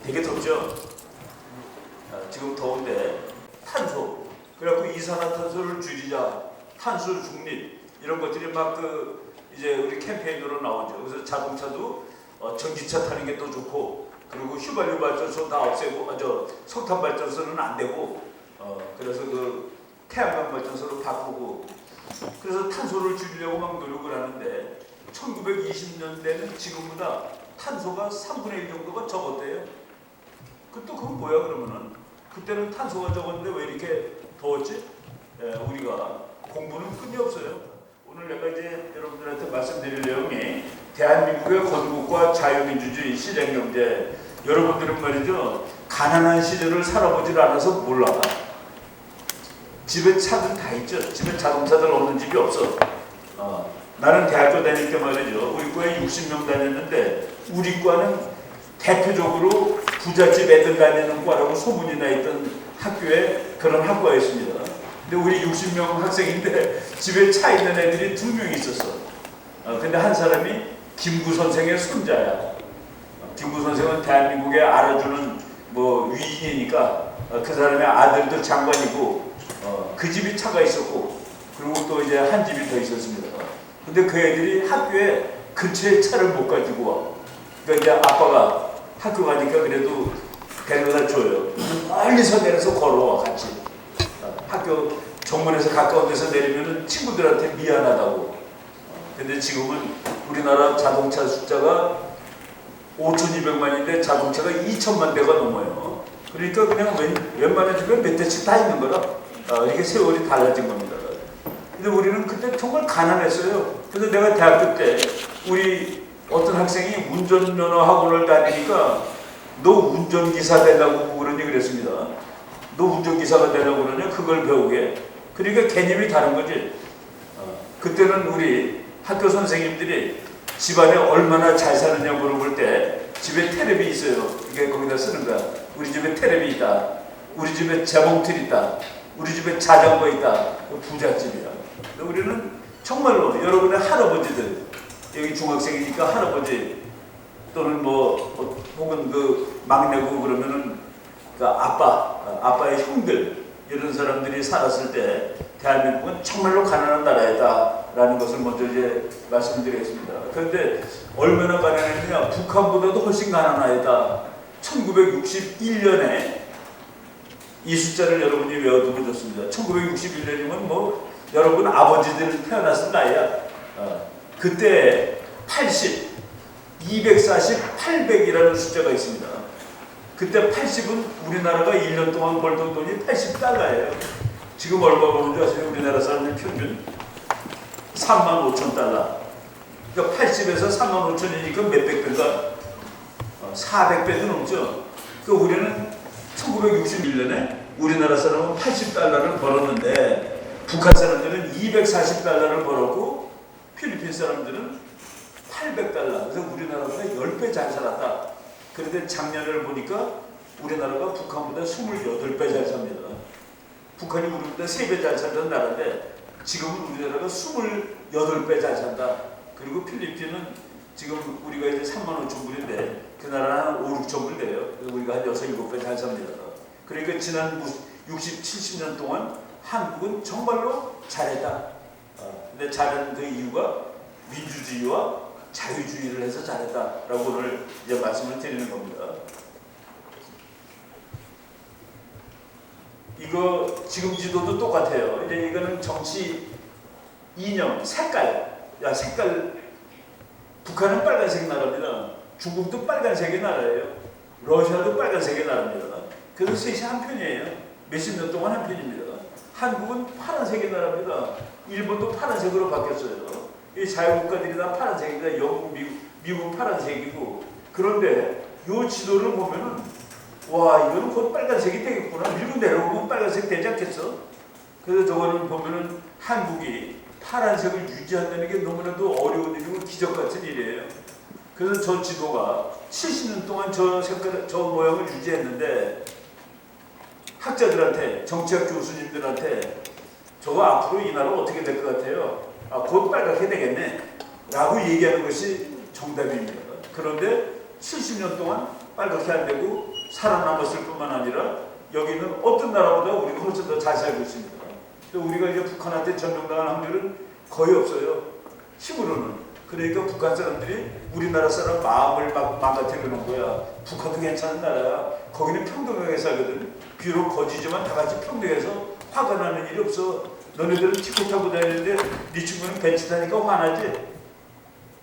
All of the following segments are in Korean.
되게 덥죠. 지금 더운데 탄소, 그래갖고 이산화탄소를 줄이자, 탄소 중립 이런 것들이 막 이제 우리 캠페인으로 나오죠. 그래서 자동차도 전기차 타는 게 또 좋고, 그리고 휘발유 발전소 다 없애고, 석탄 발전소는 안 되고, 그래서 태양광 발전소로 바꾸고, 그래서 탄소를 줄이려고 막 노력을 하는데 1920년대는 지금보다 탄소가 3분의 1 정도가 적었대요. 그건 뭐야 그러면은? 그때는 탄소가 적었는데 왜 이렇게 더웠지? 우리가 공부는 끝이 없어요. 오늘 내가 이제 여러분들한테 말씀드릴 내용이 대한민국의 건국과 자유민주주의 시장경제. 여러분들은 말이죠, 가난한 시절을 살아보질 않아서 몰라. 집에 차들 다 있죠. 집에 자동차들 없는 집이 없어. 나는 대학교 다닐 때 말이죠, 우리 과에 60명 다녔는데 우리 과는 대표적으로 부잣집 애들 다니는 과라고 소문이 나 있던 학교에 그런 학과였습니다. 근데 우리 60명 학생인데 집에 차 있는 애들이 2명 있었어. 근데 한 사람이 김구 선생의 손자야. 김구 선생은 대한민국에 알아주는 위인이니까 그 사람의 아들도 장관이고, 그 집이 차가 있었고, 그리고 또 이제 한 집이 더 있었습니다. 근데 그 애들이 학교에 근처에 차를 못 가지고 와. 그러니까 이제 아빠가 학교 가니까 그래도 데려다 줘요. 멀리서 내려서 걸어와 같이. 학교 정문에서 가까운 데서 내리면은 친구들한테 미안하다고. 근데 지금은 우리나라 자동차 숫자가 5,200만인데 자동차가 2천만 대가 넘어요. 그러니까 그냥 웬만한 집에 몇 대씩 다 있는 거라. 이게 세월이 달라진 겁니다. 근데 우리는 그때 정말 가난했어요. 그래서 내가 대학교 때 우리 어떤 학생이 운전면허 학원을 다니니까 너 운전기사 되려고 그러니 그랬습니다. 너 운전기사가 되려고 그러냐? 그걸 배우게. 그러니까 개념이 다른 거지. 그때는 우리 학교 선생님들이 집안에 얼마나 잘 사느냐 물어볼 때 집에 텔레비 있어요. 이게 거기다 쓰는 거야. 우리 집에 텔레비 있다. 우리 집에 재봉틀 있다. 우리 집에 자전거 있다. 부잣집이야. 우리는 정말로 여러분의 할아버지들, 여기 중학생이니까 할아버지 또는 혹은 막내고 그러면은 아빠의 형들, 이런 사람들이 살았을 때 대한민국은 정말로 가난한 나라였다라는 것을 먼저 이제 말씀드리겠습니다. 그런데 얼마나 가난했느냐? 북한보다도 훨씬 가난하였다. 1961년에 이 숫자를 여러분이 외워두면 좋습니다. 1961년이면 여러분 아버지들 태어났을 나이야. 그때 80, 240, 800이라는 숫자가 있습니다. 그때 80은 우리나라가 1년 동안 벌던 돈이 80달러예요. 지금 얼마 버는 줄 아세요? 우리나라 사람들 평균 35,000달러. 그러니까 80에서 35,000이니까 몇백 배가 400배도 넘죠. 그러니까 우리는 1961년에 우리나라 사람은 80달러를 벌었는데 북한 사람들은 240달러를 벌었고 필리핀 사람들은 800달러. 그래서 우리나라보다 10배 잘 살았다. 그런데 작년을 보니까 우리나라가 북한보다 28배 잘 삽니다. 북한이 우리보다 3배 잘 살던 나라인데 지금은 우리나라가 28배 잘 산다. 그리고 필리핀은 지금 우리가 이제 35,000불인데 그 나라는 한 5, 6,000불 돼요. 우리가 한 6, 7배 잘 삽니다. 그러니까 지난 60, 70년 동안 한국은 정말로 잘했다. 근데 잘한 그 이유가 민주주의와 자유주의를 해서 잘했다라고 오늘 이제 말씀을 드리는 겁니다. 이거 지금 지도도 똑같아요. 이제 이거는 정치 이념, 색깔. 색깔. 북한은 빨간색 나라입니다. 중국도 빨간색의 나라예요. 러시아도 빨간색의 나라입니다. 그래서 셋이 한 편이에요. 몇십 년 동안 한 편입니다. 한국은 파란색의 나라입니다. 일본도 파란색으로 바뀌었어요. 이 자유국가들이 다 파란색이다. 영국, 미국은 파란색이고. 그런데 이 지도를 보면은 와, 이거는 곧 빨간색이 되겠구나. 밀고 내려오면 빨간색 되지 않겠어? 그래서 저거는 보면은 한국이 파란색을 유지한다는 게 너무나도 어려운 일이고 기적 같은 일이에요. 그래서 저 지도가 70년 동안 저 색깔, 저 모양을 유지했는데 학자들한테, 정치학 교수님들한테 저거 앞으로 이 나라 어떻게 될 것 같아요? 곧 빨갛게 되겠네 라고 얘기하는 것이 정답입니다. 그런데 70년 동안 빨갛게 안 되고 살아남았을 뿐만 아니라 여기는 어떤 나라보다 우리가 훨씬 더 잘 살고 있습니다. 우리가 이제 북한한테 전용당할 확률은 거의 없어요. 힘으로는. 그러니까 북한 사람들이 우리나라 사람 마음을 막 망가뜨려 놓은 거야. 북한도 괜찮은 나라야. 거기는 평등하게 살거든. 비록 거지지만 다 같이 평등해서 화가 나는 일이 없어. 너네들은 티코 타고 다니는데 네 친구는 벤츠 타니까 화나지?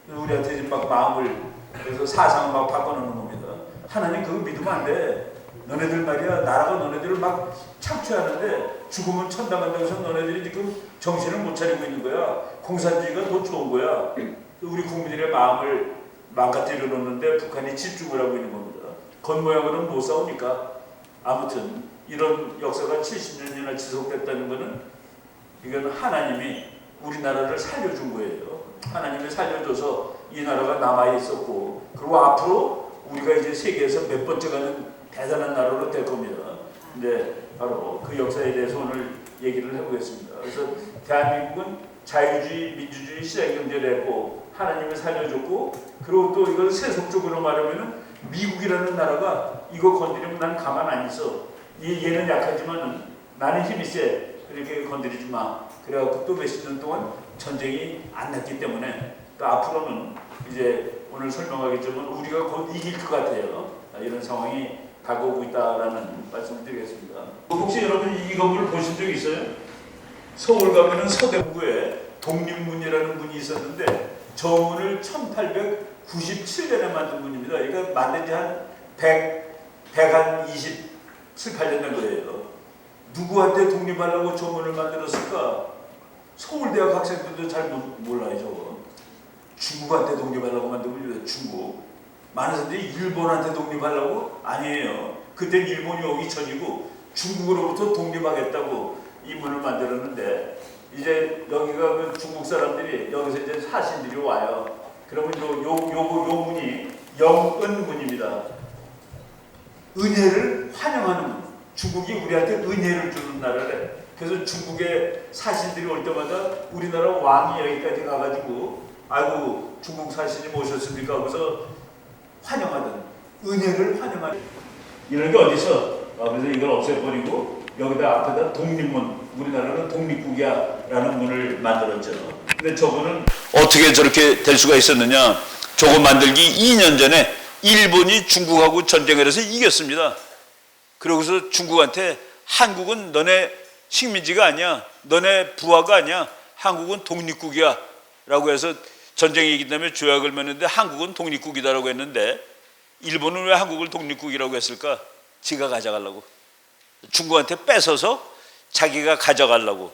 우리한테 막 마음을 그래서 사상을 막 바꿔놓는 겁니다. 하나님 그거 믿으면 안 돼. 너네들 말이야 나라가 너네들을 막 착취하는데 죽으면 천당한다고 해서 너네들이 지금 정신을 못 차리고 있는 거야. 공산주의가 더 좋은 거야. 우리 국민들의 마음을 망가뜨려 놓는데 북한이 집중을 하고 있는 겁니다. 겉모양으로는 못 싸우니까. 아무튼 이런 역사가 70년이나 지속됐다는 것은 이건 하나님이 우리나라를 살려준 거예요. 하나님이 살려줘서 이 나라가 남아있었고 그리고 앞으로 우리가 이제 세계에서 몇 번째 가는 대단한 나라로 될 겁니다. 근데 바로 그 역사에 대해서 오늘 얘기를 해보겠습니다. 그래서 대한민국은 자유주의, 민주주의, 시장경제를 했고 하나님이 살려줬고 그리고 또 이걸 세속적으로 말하면 미국이라는 나라가 이거 건드리면 난 가만 안 있어. 얘는 약하지만 나는 힘이 세. 그렇게 건드리지 마. 그래갖고 또 몇십 년 동안 전쟁이 안 났기 때문에 또 앞으로는 이제 오늘 설명하겠지만 우리가 곧 이길 것 같아요. 이런 상황이 다가오고 있다라는 말씀을 드리겠습니다. 혹시 여러분 이 건물을 보신 적 있어요? 서울 가면은 서대문구에 독립문이라는 문이 있었는데 저 문을 1897년에 만든 문입니다. 그러니까 만든 지 한 127, 8년 된 거예요. 누구한테 독립하려고 저 문을 만들었을까? 서울대학 학생들도 잘 몰라요, 저거. 중국한테 독립하려고 만든 문이에요, 중국. 많은 사람들이 일본한테 독립하려고? 아니에요. 그때 일본이 오기 전이고 중국으로부터 독립하겠다고 이 문을 만들었는데 이제 여기가 그 중국 사람들이 여기서 이제 사신들이 와요. 그러면 요 문이 영은문입니다. 은혜를 환영하는 문. 중국이 우리한테 은혜를 주는 나라래. 그래서 중국의 사신들이 올 때마다 우리나라 왕이 여기까지 가가지고 아이고 중국 사신이 오셨습니까 하고서 환영하던 은혜를 환영하는 이런 게 어디서 그래서 이걸 없애버리고 여기다 앞에다 독립문 우리나라는 독립국이야 라는 문을 만들었죠. 근데 저거는 어떻게 저렇게 될 수가 있었느냐. 저거 만들기 2년 전에 일본이 중국하고 전쟁을 해서 이겼습니다. 그러고서 중국한테 한국은 너네 식민지가 아니야. 너네 부하가 아니야. 한국은 독립국이야 라고 해서 전쟁이 이기 때문에 조약을 맺는데 한국은 독립국이다라고 했는데 일본은 왜 한국을 독립국이라고 했을까? 지가 가져가려고. 중국한테 뺏어서 자기가 가져가려고.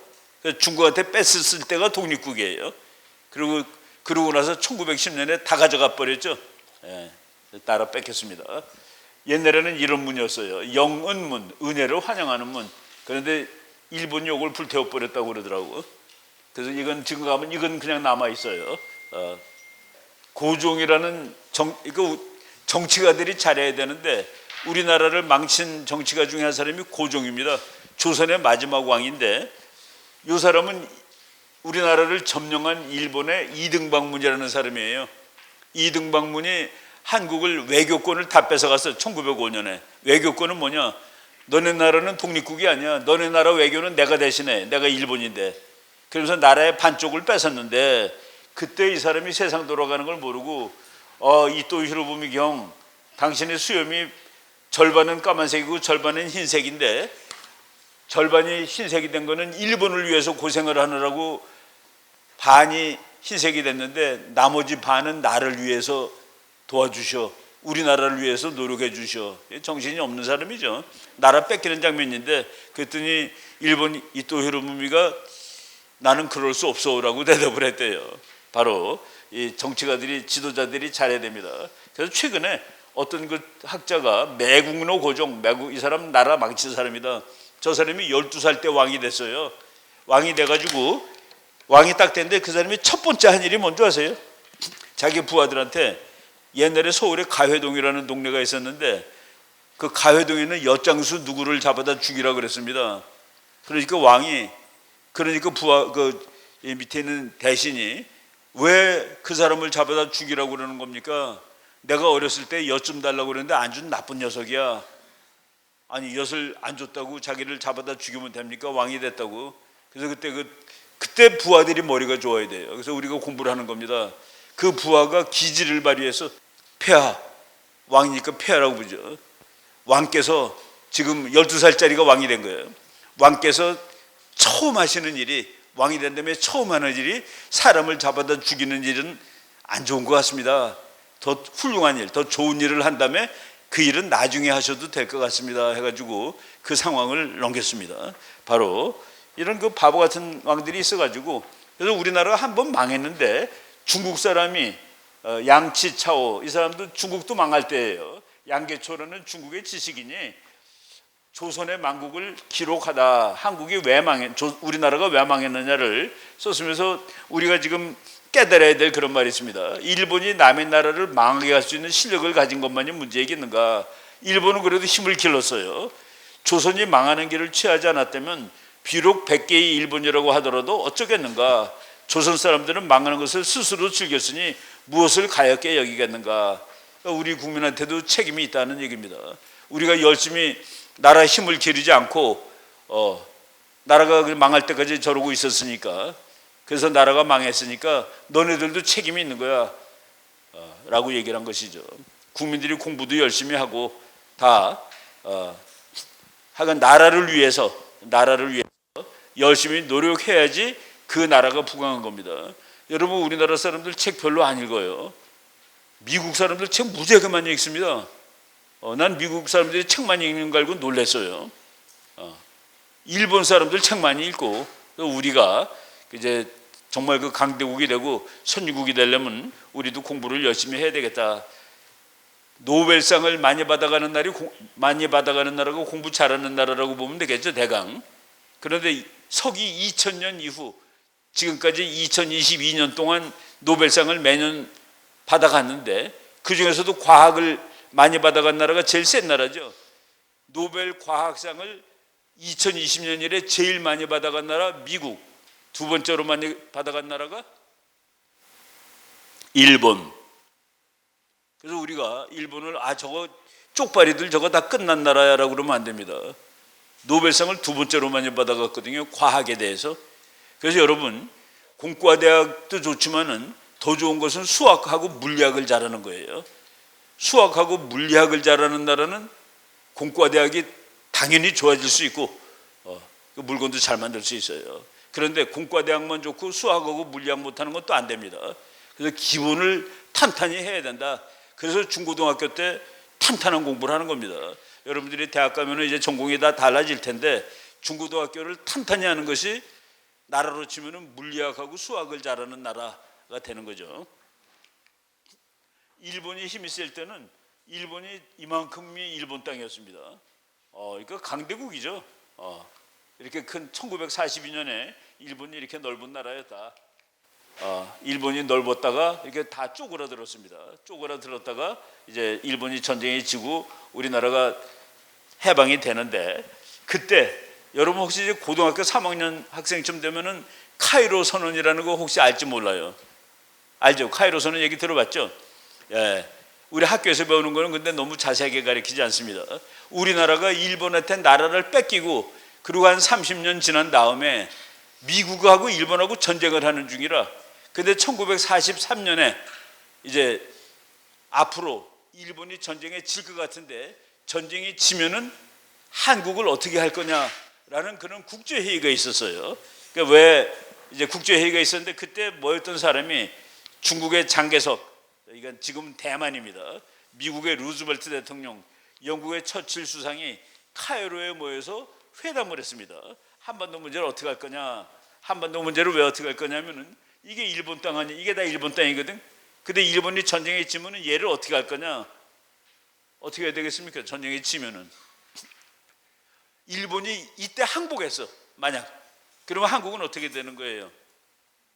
중국한테 뺏었을 때가 독립국이에요. 그러고 나서 1910년에 다 가져가 버렸죠. 예, 따라 뺏겼습니다. 옛날에는 이런 문이었어요. 영은문, 은혜를 환영하는 문. 그런데 일본이 이걸 불태워 버렸다고 그러더라고. 그래서 이건 지금 가면 이건 그냥 남아 있어요. 고종이라는 정치가들이 잘해야 되는데 우리나라를 망친 정치가 중에 한 사람이 고종입니다. 조선의 마지막 왕인데 이 사람은 우리나라를 점령한 일본의 이등방문이라는 사람이에요. 이등방문이 한국을 외교권을 다 뺏어갔어요. 1905년에. 외교권은 뭐냐? 너네 나라는 독립국이 아니야. 너네 나라 외교는 내가 대신해. 내가 일본인데. 그러면서 나라의 반쪽을 뺏었는데 그때 이 사람이 세상 돌아가는 걸 모르고 이토 히로부미 경 당신의 수염이 절반은 까만색이고 절반은 흰색인데 절반이 흰색이 된 거는 일본을 위해서 고생을 하느라고 반이 흰색이 됐는데 나머지 반은 나를 위해서 도와주셔. 우리나라를 위해서 노력해 주셔. 정신이 없는 사람이죠. 나라 뺏기는 장면인데 그랬더니 일본 이토 히로부미가 나는 그럴 수 없어라고 대답을 했대요. 바로 이 정치가들이 지도자들이 잘해야 됩니다. 그래서 최근에 어떤 그 학자가 매국노 고종, 이 사람 나라 망친 사람이다. 저 사람이 12살 때 왕이 됐어요. 왕이 돼가지고 왕이 딱 됐는데 그 사람이 첫 번째 한 일이 뭔지 아세요? 자기 부하들한테 옛날에 서울에 가회동이라는 동네가 있었는데 그 가회동에는 엿장수 누구를 잡아다 죽이라고 그랬습니다. 그러니까 왕이 부하 밑에 있는 대신이 왜 그 사람을 잡아다 죽이라고 그러는 겁니까? 내가 어렸을 때 엿 좀 달라고 그랬는데 안 준 나쁜 녀석이야. 아니 엿을 안 줬다고 자기를 잡아다 죽이면 됩니까? 왕이 됐다고. 그래서 그때 부하들이 머리가 좋아야 돼요. 그래서 우리가 공부를 하는 겁니다. 그 부하가 기지를 발휘해서 폐하, 왕이니까 폐하라고 부르죠. 왕께서 지금 12살짜리가 왕이 된 거예요. 왕께서 처음 하시는 일이, 왕이 된 다음에 처음 하는 일이 사람을 잡아다 죽이는 일은 안 좋은 것 같습니다. 더 훌륭한 일, 더 좋은 일을 한 다음에 그 일은 나중에 하셔도 될 것 같습니다 해가지고 그 상황을 넘겼습니다. 바로 이런 그 바보 같은 왕들이 있어가지고, 그래서 우리나라가 한 번 망했는데 중국 사람이 양치 차오, 이 사람도 중국도 망할 때예요. 양계초라는 중국의 지식인이 조선의 망국을 기록하다, 한국이 왜 우리나라가 왜 망했느냐를 썼으면서 우리가 지금 깨달아야 될 그런 말이 있습니다. 일본이 남의 나라를 망하게 할 수 있는 실력을 가진 것만이 문제이겠는가? 일본은 그래도 힘을 길렀어요. 조선이 망하는 길을 취하지 않았다면 비록 100개의 일본이라고 하더라도 어쩌겠는가? 조선 사람들은 망하는 것을 스스로 즐겼으니 무엇을 가엾게 여기겠는가? 우리 국민한테도 책임이 있다는 얘기입니다. 우리가 열심히 나라 힘을 기르지 않고 나라가 망할 때까지 저러고 있었으니까, 그래서 나라가 망했으니까 너네들도 책임이 있는 거야 라고 얘기를 한 것이죠. 국민들이 공부도 열심히 하고 다 하여간 나라를 위해서 열심히 노력해야지 그 나라가 부강한 겁니다. 여러분, 우리나라 사람들 책 별로 안 읽어요. 미국 사람들 책 무지하게 많이 읽습니다. 난 미국 사람들이 책 많이 읽는 거 알고 놀랐어요. 일본 사람들 책 많이 읽고, 우리가 이제 정말 그 강대국이 되고 선진국이 되려면 우리도 공부를 열심히 해야 되겠다. 노벨상을 많이 받아가는 나라가 공부 잘하는 나라라고 보면 되겠죠, 대강. 그런데 서기 2000년 이후 지금까지 2022년 동안 노벨상을 매년 받아갔는데 그 중에서도 과학을 많이 받아간 나라가 제일 센 나라죠. 노벨 과학상을 2020년 이래 제일 많이 받아간 나라 미국, 두 번째로 많이 받아간 나라가 일본. 그래서 우리가 일본을 저거 쪽발이들 저거 다 끝난 나라야라고 그러면 안 됩니다. 노벨상을 두 번째로 많이 받아갔거든요, 과학에 대해서. 그래서 여러분, 공과대학도 좋지만은 더 좋은 것은 수학하고 물리학을 잘하는 거예요. 수학하고 물리학을 잘하는 나라는 공과대학이 당연히 좋아질 수 있고 그 물건도 잘 만들 수 있어요. 그런데 공과대학만 좋고 수학하고 물리학 못하는 건 또 안 됩니다. 그래서 기본을 탄탄히 해야 된다. 그래서 중고등학교 때 탄탄한 공부를 하는 겁니다. 여러분들이 대학 가면 이제 전공이 다 달라질 텐데 중고등학교를 탄탄히 하는 것이 나라로 치면 물리학하고 수학을 잘하는 나라가 되는 거죠. 일본이 힘이 셀 때는 일본이 이만큼이 일본 땅이었습니다. 그러니까 강대국이죠. 이렇게 큰 1942년에 일본이 이렇게 넓은 나라였다. 일본이 넓었다가 이렇게 다 쪼그라들었습니다. 쪼그라들었다가 이제 일본이 전쟁에 지고 우리나라가 해방이 되는데, 그때 여러분 혹시 이제 고등학교 3학년 학생쯤 되면은 카이로 선언이라는 거 혹시 알지 몰라요? 알죠? 카이로 선언 얘기 들어봤죠? 예. 우리 학교에서 배우는 거는 근데 너무 자세하게 가르치지 않습니다. 우리나라가 일본한테 나라를 뺏기고 그리고 한 30년 지난 다음에 미국하고 일본하고 전쟁을 하는 중이라, 근데 1943년에 이제 앞으로 일본이 전쟁에 질 것 같은데 전쟁이 지면은 한국을 어떻게 할 거냐라는 그런 국제회의가 있었어요. 그러니까 왜 이제 국제회의가 있었는데 그때 모였던 사람이 중국의 장개석, 이건 지금 대만입니다. 미국의 루즈벨트 대통령, 영국의 처칠 수상이 카이로에 모여서 회담을 했습니다. 한반도 문제를 어떻게 할 거냐, 한반도 문제를 왜 어떻게 할 거냐면은 이게 일본 땅 아니, 이게 다 일본 땅이거든. 근데 일본이 전쟁에 지면은 얘를 어떻게 할 거냐, 어떻게 해야 되겠습니까? 전쟁에 지면은 일본이 이때 항복했어, 만약 그러면 한국은 어떻게 되는 거예요?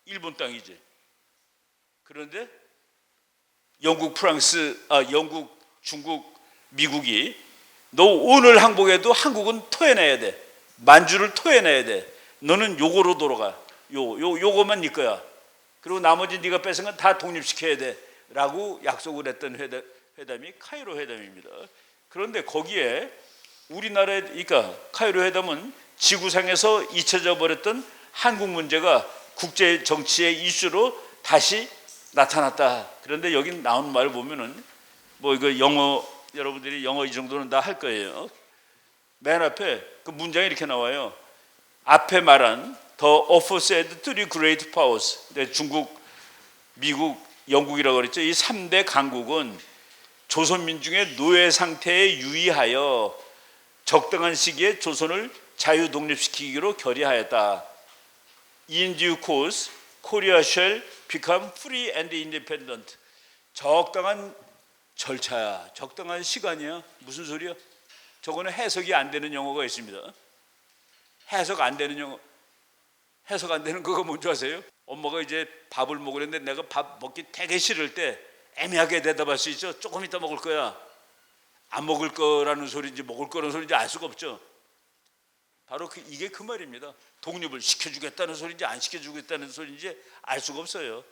일본 땅이지. 그런데 영국, 영국, 중국, 미국이 너 오늘 항복해도 한국은 토해내야 돼. 만주를 토해내야 돼. 너는 요거로 돌아가. 요거만 네 거야. 그리고 나머지 네가 뺏은 건 다 독립시켜야 돼. 라고 약속을 했던 회담이 카이로 회담입니다. 그런데 거기에 우리나라의, 그러니까 카이로 회담은 지구상에서 잊혀져 버렸던 한국 문제가 국제 정치의 이슈로 다시 나타났다. 그런데 여기 나온 말을 보면은 뭐 이거 영어, 여러분들이 영어 이 정도는 다 할 거예요. 맨 앞에 그 문장이 이렇게 나와요. 앞에 말한 The offer said to the great powers. 중국, 미국, 영국이라고 그랬죠. 이 3대 강국은 조선민중의 노예 상태에 유의하여 적당한 시기에 조선을 자유 독립시키기로 결의하였다. In due course, Korea shall become free and independent. 적당한 절차야, 적당한 시간이야. 무슨 소리야? 저거는 해석이 안 되는 영어가 있습니다. 해석 안 되는 영어. 해석 안 되는 그거 뭔지 아세요? 엄마가 이제 밥을 먹으려는데 내가 밥 먹기 되게 싫을 때 애매하게 대답할 수 있죠. 조금 이따 먹을 거야. 안 먹을 거라는 소리인지 먹을 거라는 소리인지 알 수가 없죠. 바로 이게 그 말입니다. 독립을 시켜주겠다는 소리인지 안 시켜주겠다는 소리인지 알 수가 없어요.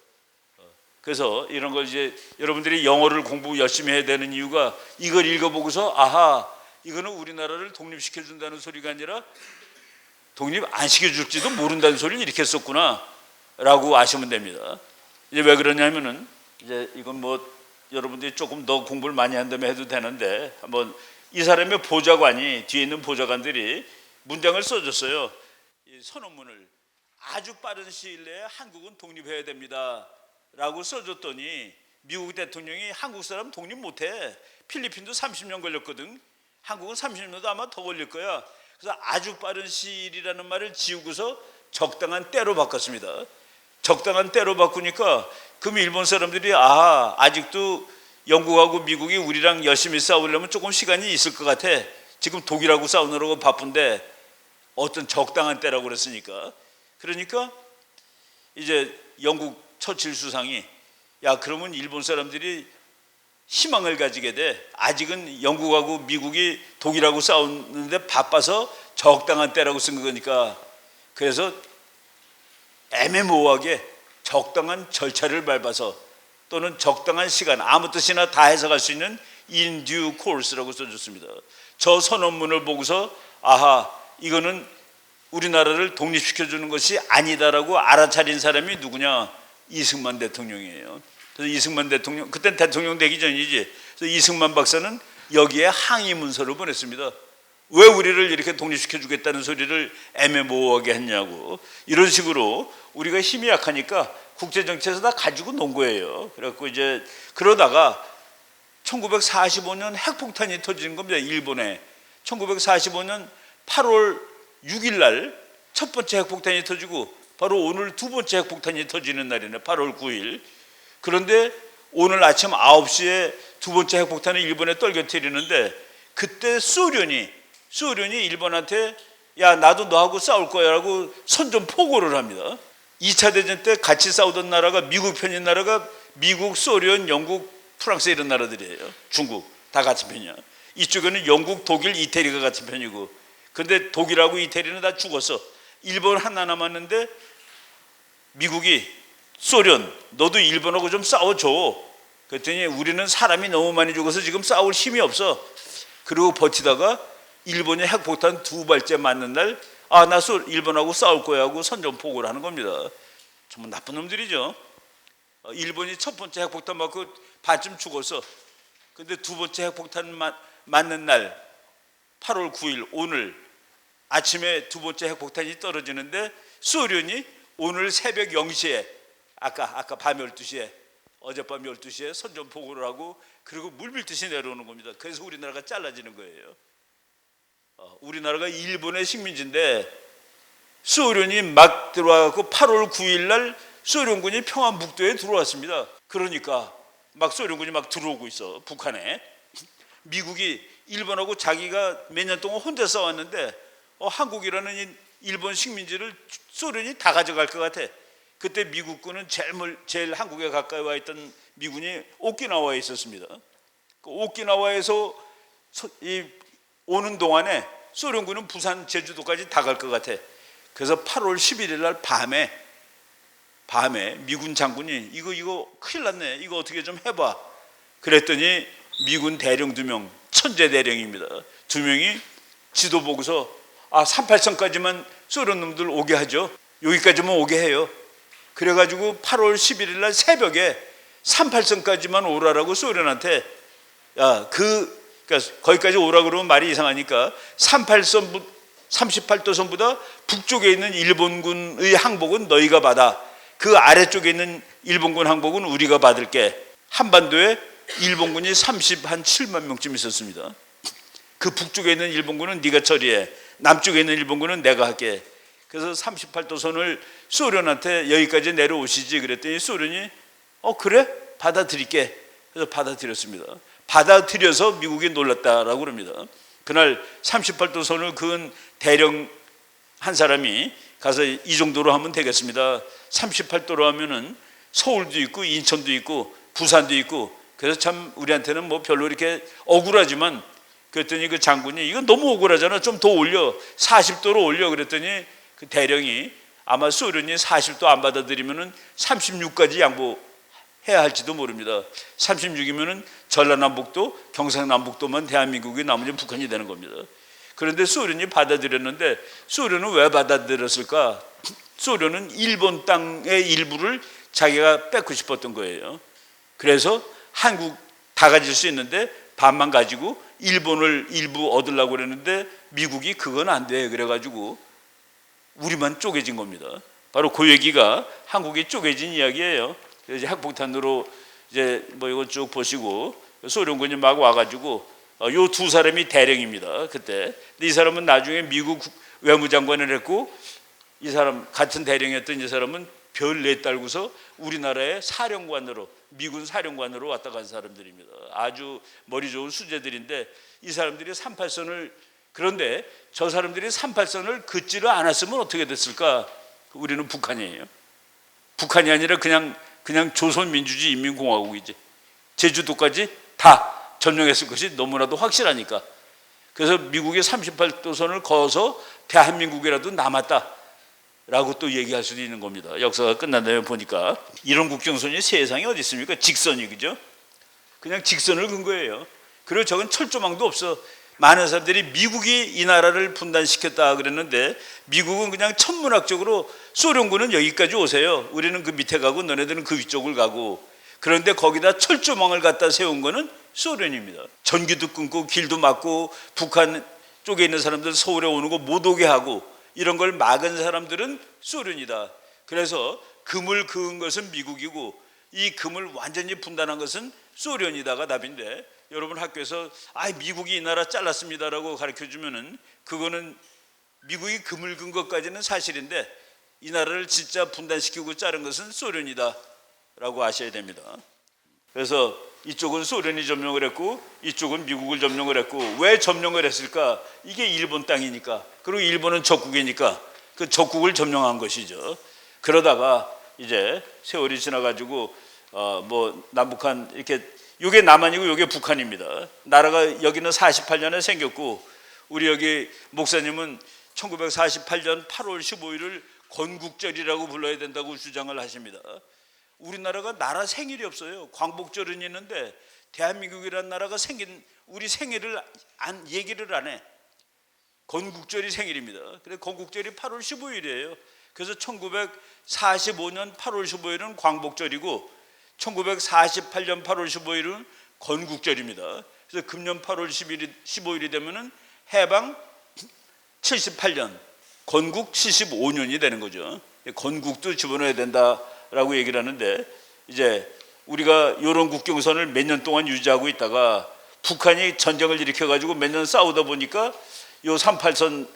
그래서 이런 걸 이제 여러분들이 영어를 공부 열심히 해야 되는 이유가 이걸 읽어보고서 아하, 이거는 우리나라를 독립시켜준다는 소리가 아니라 독립 안 시켜줄지도 모른다는 소리를 이렇게 썼구나 라고 아시면 됩니다. 이제 왜 그러냐면은 이제 이건 뭐 여러분들이 조금 더 공부를 많이 한다면 해도 되는데 한번 이 사람의 보좌관이 뒤에 있는 보좌관들이 문장을 써줬어요. 이 선언문을 아주 빠른 시일 내에 한국은 독립해야 됩니다 라고 써줬더니 미국 대통령이 한국 사람 독립 못해. 필리핀도 30년 걸렸거든. 한국은 30년도 아마 더 걸릴 거야. 그래서 아주 빠른 시일이라는 말을 지우고서 적당한 때로 바꿨습니다. 적당한 때로 바꾸니까 그럼 일본 사람들이 아직도 영국하고 미국이 우리랑 열심히 싸우려면 조금 시간이 있을 것 같아. 지금 독일하고 싸우느라고 바쁜데 어떤 적당한 때라고 그랬으니까. 그러니까 이제 영국 처칠 수상이 야 그러면 일본 사람들이 희망을 가지게 돼. 아직은 영국하고 미국이 독일하고 싸우는데 바빠서 적당한 때라고 쓴 거니까. 그래서 애매모호하게 적당한 절차를 밟아서 또는 적당한 시간, 아무 뜻이나 다 해석할 수 있는 in due course라고 써줬습니다. 저 선언문을 보고서 아하, 이거는 우리나라를 독립시켜주는 것이 아니다라고 알아차린 사람이 누구냐? 이승만 대통령이에요. 그래서 이승만 대통령, 그땐 대통령 되기 전이지. 그래서 이승만 박사는 여기에 항의 문서를 보냈습니다. 왜 우리를 이렇게 독립시켜주겠다는 소리를 애매모호하게 했냐고. 이런 식으로 우리가 힘이 약하니까 국제정치에서 다 가지고 논 거예요. 그래갖고 이제 그러다가 1945년 핵폭탄이 터지는 겁니다. 일본에. 1945년 8월 6일 날 첫 번째 핵폭탄이 터지고 바로 오늘 두 번째 핵폭탄이 터지는 날이네. 8월 9일. 그런데 오늘 아침 9시에 두 번째 핵폭탄을 일본에 떨겨뜨리는데 그때 소련이 일본한테 야 나도 너하고 싸울 거야 라고 선전포고를 합니다. 2차 대전 때 같이 싸우던 나라가 미국 편인 나라가 미국, 소련, 영국, 프랑스 이런 나라들이에요. 중국 다 같은 편이야. 이쪽에는 영국, 독일, 이태리가 같은 편이고 근데 독일하고 이태리는 다 죽었어. 일본 하나 남았는데 미국이 소련 너도 일본하고 좀 싸워줘. 그랬더니 우리는 사람이 너무 많이 죽어서 지금 싸울 힘이 없어. 그리고 버티다가 일본이 핵폭탄 두 발째 맞는 날 나 일본하고 싸울 거야 하고 선전포고를 하는 겁니다. 정말 나쁜 놈들이죠. 일본이 첫 번째 핵폭탄 맞고 반쯤 죽었어. 근데 두 번째 핵폭탄 맞는 날 8월 9일 오늘 아침에 두 번째 핵폭탄이 떨어지는데 소련이 오늘 새벽 0시에 아까 밤 12시에 어젯밤 12시에 선전포고를 하고 그리고 물밀듯이 내려오는 겁니다. 그래서 우리나라가 잘라지는 거예요. 우리나라가 일본의 식민지인데 소련이 막 들어와서 8월 9일 날 소련군이 평안북도에 들어왔습니다. 그러니까 막 소련군이 막 들어오고 있어. 북한에. 미국이 일본하고 자기가 몇 년 동안 혼자 싸웠는데 한국이라는 이 일본 식민지를 소련이 다 가져갈 것 같아. 그때 미국군은 제일 한국에 가까이 와 있던 미군이 오키나와에 있었습니다. 그 오키나와에서 오는 동안에 소련군은 부산, 제주도까지 다 갈 것 같아. 그래서 8월 11일 날 밤에 밤에 미군 장군이 이거 큰일 났네, 이거 어떻게 좀 해봐. 그랬더니 미군 대령 2명, 천재 대령입니다. 2명이 지도 보고서 38선까지만 소련 놈들 오게 하죠. 여기까지만 오게 해요. 그래가지고 8월 11일 날 새벽에 38선까지만 오라라고 소련한테, 그러니까 거기까지 오라 그러면 말이 이상하니까 38도선보다 북쪽에 있는 일본군의 항복은 너희가 받아, 그 아래쪽에 있는 일본군 항복은 우리가 받을게. 한반도에 일본군이 7만 명쯤 있었습니다. 그 북쪽에 있는 일본군은 네가 처리해, 남쪽에 있는 일본군은 내가 할게. 그래서 38도선을 소련한테 여기까지 내려오시지 그랬더니 소련이 그래? 받아들일게. 그래서 받아들였습니다. 받아들여서 미국이 놀랐다라고 그럽니다. 그날 38도선을 그은 대령 한 사람이 가서 이 정도로 하면 되겠습니다. 38도로 하면은 서울도 있고 인천도 있고 부산도 있고, 그래서 참 우리한테는 뭐 별로 이렇게 억울하지만, 그랬더니 그 장군이 이건 너무 억울하잖아, 좀 더 올려, 40도로 올려. 그랬더니 그 대령이 아마 소련이 40도 안 받아들이면은 36까지 양보해야 할지도 모릅니다. 36이면은 전라남북도, 경상남북도만 대한민국이 나머지 북한이 되는 겁니다. 그런데 소련이 받아들였는데, 소련은 왜 받아들였을까? 소련은 일본 땅의 일부를 자기가 뺏고 싶었던 거예요. 그래서 한국 다 가질 수 있는데 반만 가지고 일본을 일부 얻으려고 그랬는데 미국이 그건 안 돼 그래가지고 우리만 쪼개진 겁니다. 바로 그 얘기가 한국이 쪼개진 이야기예요. 이제 핵폭탄으로 이제 뭐 이거 쭉 보시고 소련군이 막 와가지고 요 2사람이 대령입니다. 그때. 근데 이 사람은 나중에 미국 외무장관을 했고, 이 사람 같은 대령이었던 이 사람은 별 4달고서 우리나라의 사령관으로, 미군 사령관으로 왔다 간 사람들입니다. 아주 머리 좋은 수재들인데 이 사람들이 38선을, 그런데 저 사람들이 38선을 긋지를 않았으면 어떻게 됐을까? 우리는 북한이에요. 북한이 아니라 그냥 조선민주주의 인민공화국이지. 제주도까지 다 점령했을 것이 너무나도 확실하니까. 그래서 미국이 38도선을 그어서 대한민국이라도 남았다 라고 또 얘기할 수도 있는 겁니다. 역사가 끝난 다음에 보니까 이런 국경선이 세상에 어디 있습니까? 직선이, 그죠? 그냥 직선을 긋은 거예요. 그리고 저건 철조망도 없어. 많은 사람들이 미국이 이 나라를 분단시켰다 그랬는데, 미국은 그냥 천문학적으로 소련군은 여기까지 오세요, 우리는 그 밑에 가고 너네들은 그 위쪽을 가고. 그런데 거기다 철조망을 갖다 세운 거는 소련입니다. 전기도 끊고 길도 막고 북한 쪽에 있는 사람들 서울에 오는 거 못 오게 하고, 이런 걸 막은 사람들은 소련이다. 그래서 금을 그은 것은 미국이고 이 금을 완전히 분단한 것은 소련이다가 답인데, 여러분 학교에서 미국이 이 나라 잘랐습니다라고 가르쳐주면은 그거는 미국이 금을 그은 것까지는 사실인데 이 나라를 진짜 분단시키고 자른 것은 소련이다 라고 아셔야 됩니다. 그래서 이쪽은 소련이 점령을 했고 이쪽은 미국을 점령을 했고, 왜 점령을 했을까? 이게 일본 땅이니까, 그리고 일본은 적국이니까 그 적국을 점령한 것이죠. 그러다가 이제 세월이 지나가지고 뭐 남북한 이렇게, 이게 남한이고 이게 북한입니다. 나라가 여기는 48년에 생겼고, 우리 여기 목사님은 1948년 8월 15일을 건국절이라고 불러야 된다고 주장을 하십니다. 우리나라가 나라 생일이 없어요. 광복절은 있는데 대한민국이라는 나라가 생긴 우리 생일을 얘기를 안 해. 건국절이 생일입니다. 그래서 건국절이 8월 15일이에요. 그래서 1945년 8월 15일은 광복절이고 1948년 8월 15일은 건국절입니다. 그래서 금년 8월 15일이 되면은 해방 78년, 건국 75년이 되는 거죠. 건국도 집어넣어야 된다라고 얘기를 하는데, 이제 우리가 이런 국경선을 몇 년 동안 유지하고 있다가 북한이 전쟁을 일으켜가지고 몇 년 싸우다 보니까 요 38선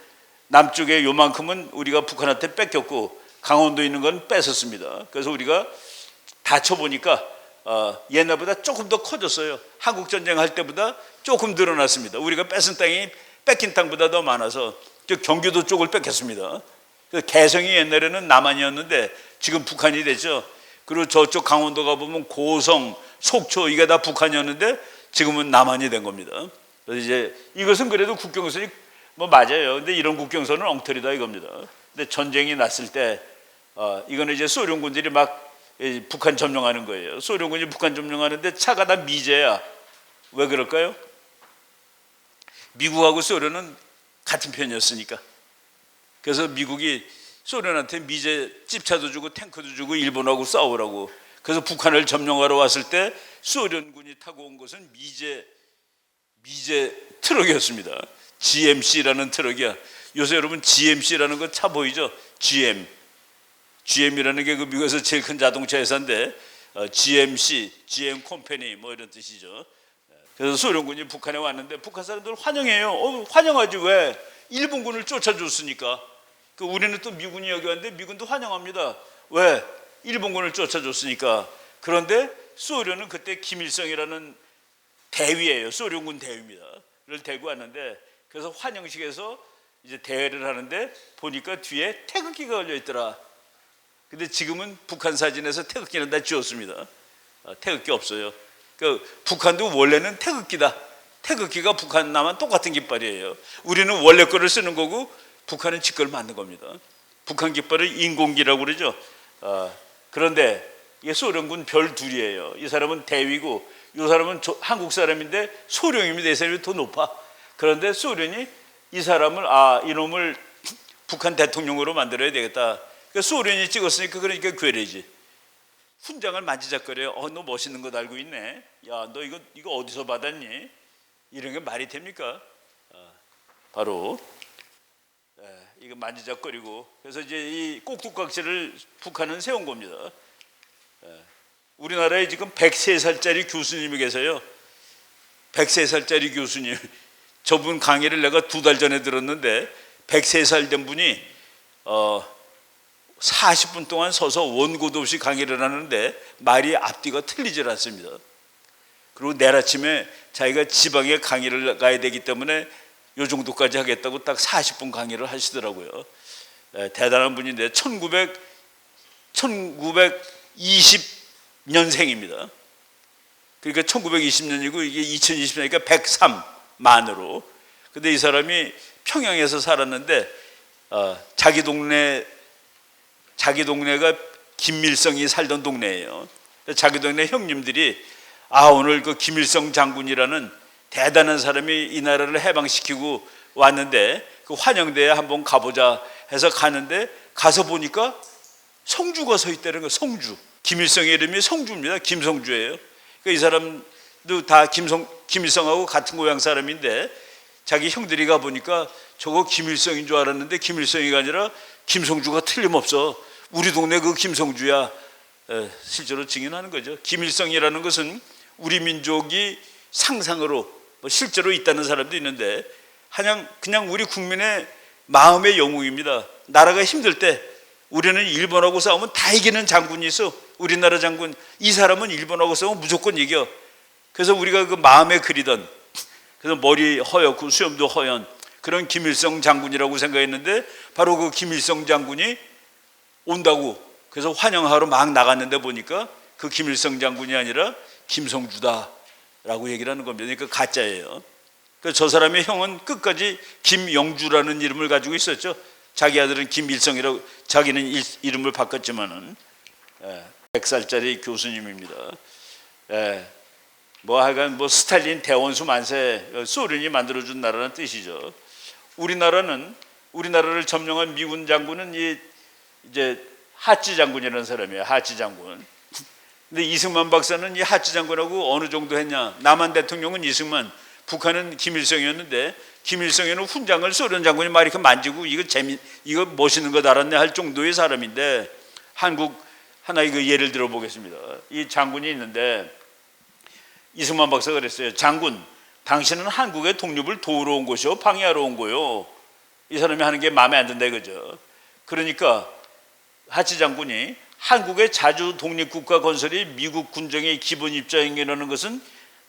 남쪽에 요만큼은 우리가 북한한테 뺏겼고 강원도에 있는 건 뺏었습니다. 그래서 우리가 다쳐보니까 옛날보다 조금 더 커졌어요. 한국전쟁 할 때보다 조금 늘어났습니다. 우리가 뺏은 땅이 뺏긴 땅보다 더 많아서 경기도 쪽을 뺏겼습니다. 개성이 옛날에는 남한이었는데 지금 북한이 됐죠. 그리고 저쪽 강원도 가보면 고성, 속초 이게 다 북한이었는데 지금은 남한이 된 겁니다. 그래서 이제 이것은 그래도 국경선이 뭐 맞아요. 근데 이런 국경선은 엉터리다 이겁니다. 근데 전쟁이 났을 때 이거는 이제 소련군들이 막 북한 점령하는 거예요. 소련군이 북한 점령하는데 차가 다 미제야. 왜 그럴까요? 미국하고 소련은 같은 편이었으니까. 그래서 미국이 소련한테 미제 찝차도 주고 탱크도 주고 일본하고 싸우라고. 그래서 북한을 점령하러 왔을 때 소련군이 타고 온 것은 미제 트럭이었습니다. GMC라는 트럭이야. 요새 여러분 GMC라는 거 차 보이죠? GM이라는 게 그 미국에서 제일 큰 자동차 회사인데 GMC, GM 컴퍼니 뭐 이런 뜻이죠. 그래서 소련군이 북한에 왔는데 북한 사람들 환영해요. 환영하지 왜? 일본군을 쫓아줬으니까. 우리는 또 미군이 여기 왔는데 미군도 환영합니다. 왜? 일본군을 쫓아줬으니까. 그런데 소련은 그때 김일성이라는 대위예요. 소련군 대위입니다.를 데리고 왔는데 그래서 환영식에서 이제 대회를 하는데 보니까 뒤에 태극기가 걸려 있더라. 근데 지금은 북한 사진에서 태극기는 다 지웠습니다. 태극기 없어요. 북한도 원래는 태극기다. 태극기가 북한 나만 똑같은 깃발이에요. 우리는 원래 거를 쓰는 거고 북한은 지 걸 만든 겁니다. 북한 깃발을 인공기라고 그러죠. 그런데 이게 소련군 별 둘이에요. 이 사람은 대위고 이 사람은 한국 사람인데 소령입니다. 이 사람이 더 높아. 그런데 소련이 이 사람을 이놈을 북한 대통령으로 만들어야 되겠다. 소련이 찍었으니까 그러니까 괴뢰지. 훈장을 만지작거려요. 너 멋있는 거 달고 있네. 야, 너 이거 어디서 받았니? 이런 게 말이 됩니까? 바로 이거 만지작거리고 그래서 이제 이 꼭두각시를 북한은 세운 겁니다. 우리나라에 지금 103살짜리 교수님이 계세요. 103살짜리 교수님. 저분 강의를 내가 2달 전에 들었는데 103살 된 분이 40분 동안 서서 원고도 없이 강의를 하는데 말이 앞뒤가 틀리질 않습니다. 그리고 내일 아침에 자기가 지방에 강의를 가야 되기 때문에 요 정도까지 하겠다고 딱 40분 강의를 하시더라고요. 대단한 분인데 1920년생입니다. 그러니까 1920년이고 이게 2020년이니까 103만으로. 근데 이 사람이 평양에서 살았는데 자기 동네가 김일성이 살던 동네예요. 자기 동네 형님들이 오늘 그 김일성 장군이라는 대단한 사람이 이 나라를 해방시키고 왔는데 그 환영대에 한번 가보자 해서 가는데 가서 보니까 성주가 서 있다는 거예요. 성주. 김일성의 이름이 성주입니다. 김성주예요. 그러니까 이 사람도 다 김일성하고 같은 고향 사람인데 자기 형들이 가보니까 저거 김일성인 줄 알았는데 김일성이가 아니라 김성주가 틀림없어. 우리 동네 그 김성주야. 실제로 증인하는 거죠. 김일성이라는 것은 우리 민족이 상상으로 실제로 있다는 사람도 있는데 그냥 우리 국민의 마음의 영웅입니다. 나라가 힘들 때 우리는 일본하고 싸우면 다 이기는 장군이 있어. 우리나라 장군. 이 사람은 일본하고 싸우면 무조건 이겨. 그래서 우리가 그 마음에 그리던 그래서 머리 허옇고 수염도 허연 그런 김일성 장군이라고 생각했는데 바로 그 김일성 장군이 온다고 그래서 환영하러 막 나갔는데 보니까 그 김일성 장군이 아니라 김성주다라고 얘기를 하는 겁니다. 그러니까 가짜예요. 그래서 저 사람의 형은 끝까지 김영주라는 이름을 가지고 있었죠. 자기 아들은 김일성이라고 자기는 이름을 바꿨지만은 100살짜리 교수님입니다. 하여간 스탈린 대원수 만세 소련이 만들어준 나라는 뜻이죠. 우리나라를 점령한 미군 장군은 이제 하치 장군이라는 사람이에요. 하치 장군. 근데 이승만 박사는 이 하치 장군하고 어느 정도 했냐? 남한 대통령은 이승만, 북한은 김일성이었는데 김일성에는 훈장을 소련 장군이 막 이렇게 만지고 이거 멋있는 거 달았네 할 정도의 사람인데 한국 하나 이거 예를 들어 보겠습니다. 이 장군이 있는데 이승만 박사가 그랬어요. 장군, 당신은 한국의 독립을 도우러 온 것이요 방해하러 온 거요. 이 사람이 하는 게 마음에 안 든다 그죠. 그러니까 하치 장군이 한국의 자주 독립국가 건설이 미국 군정의 기본 입장이라는 것은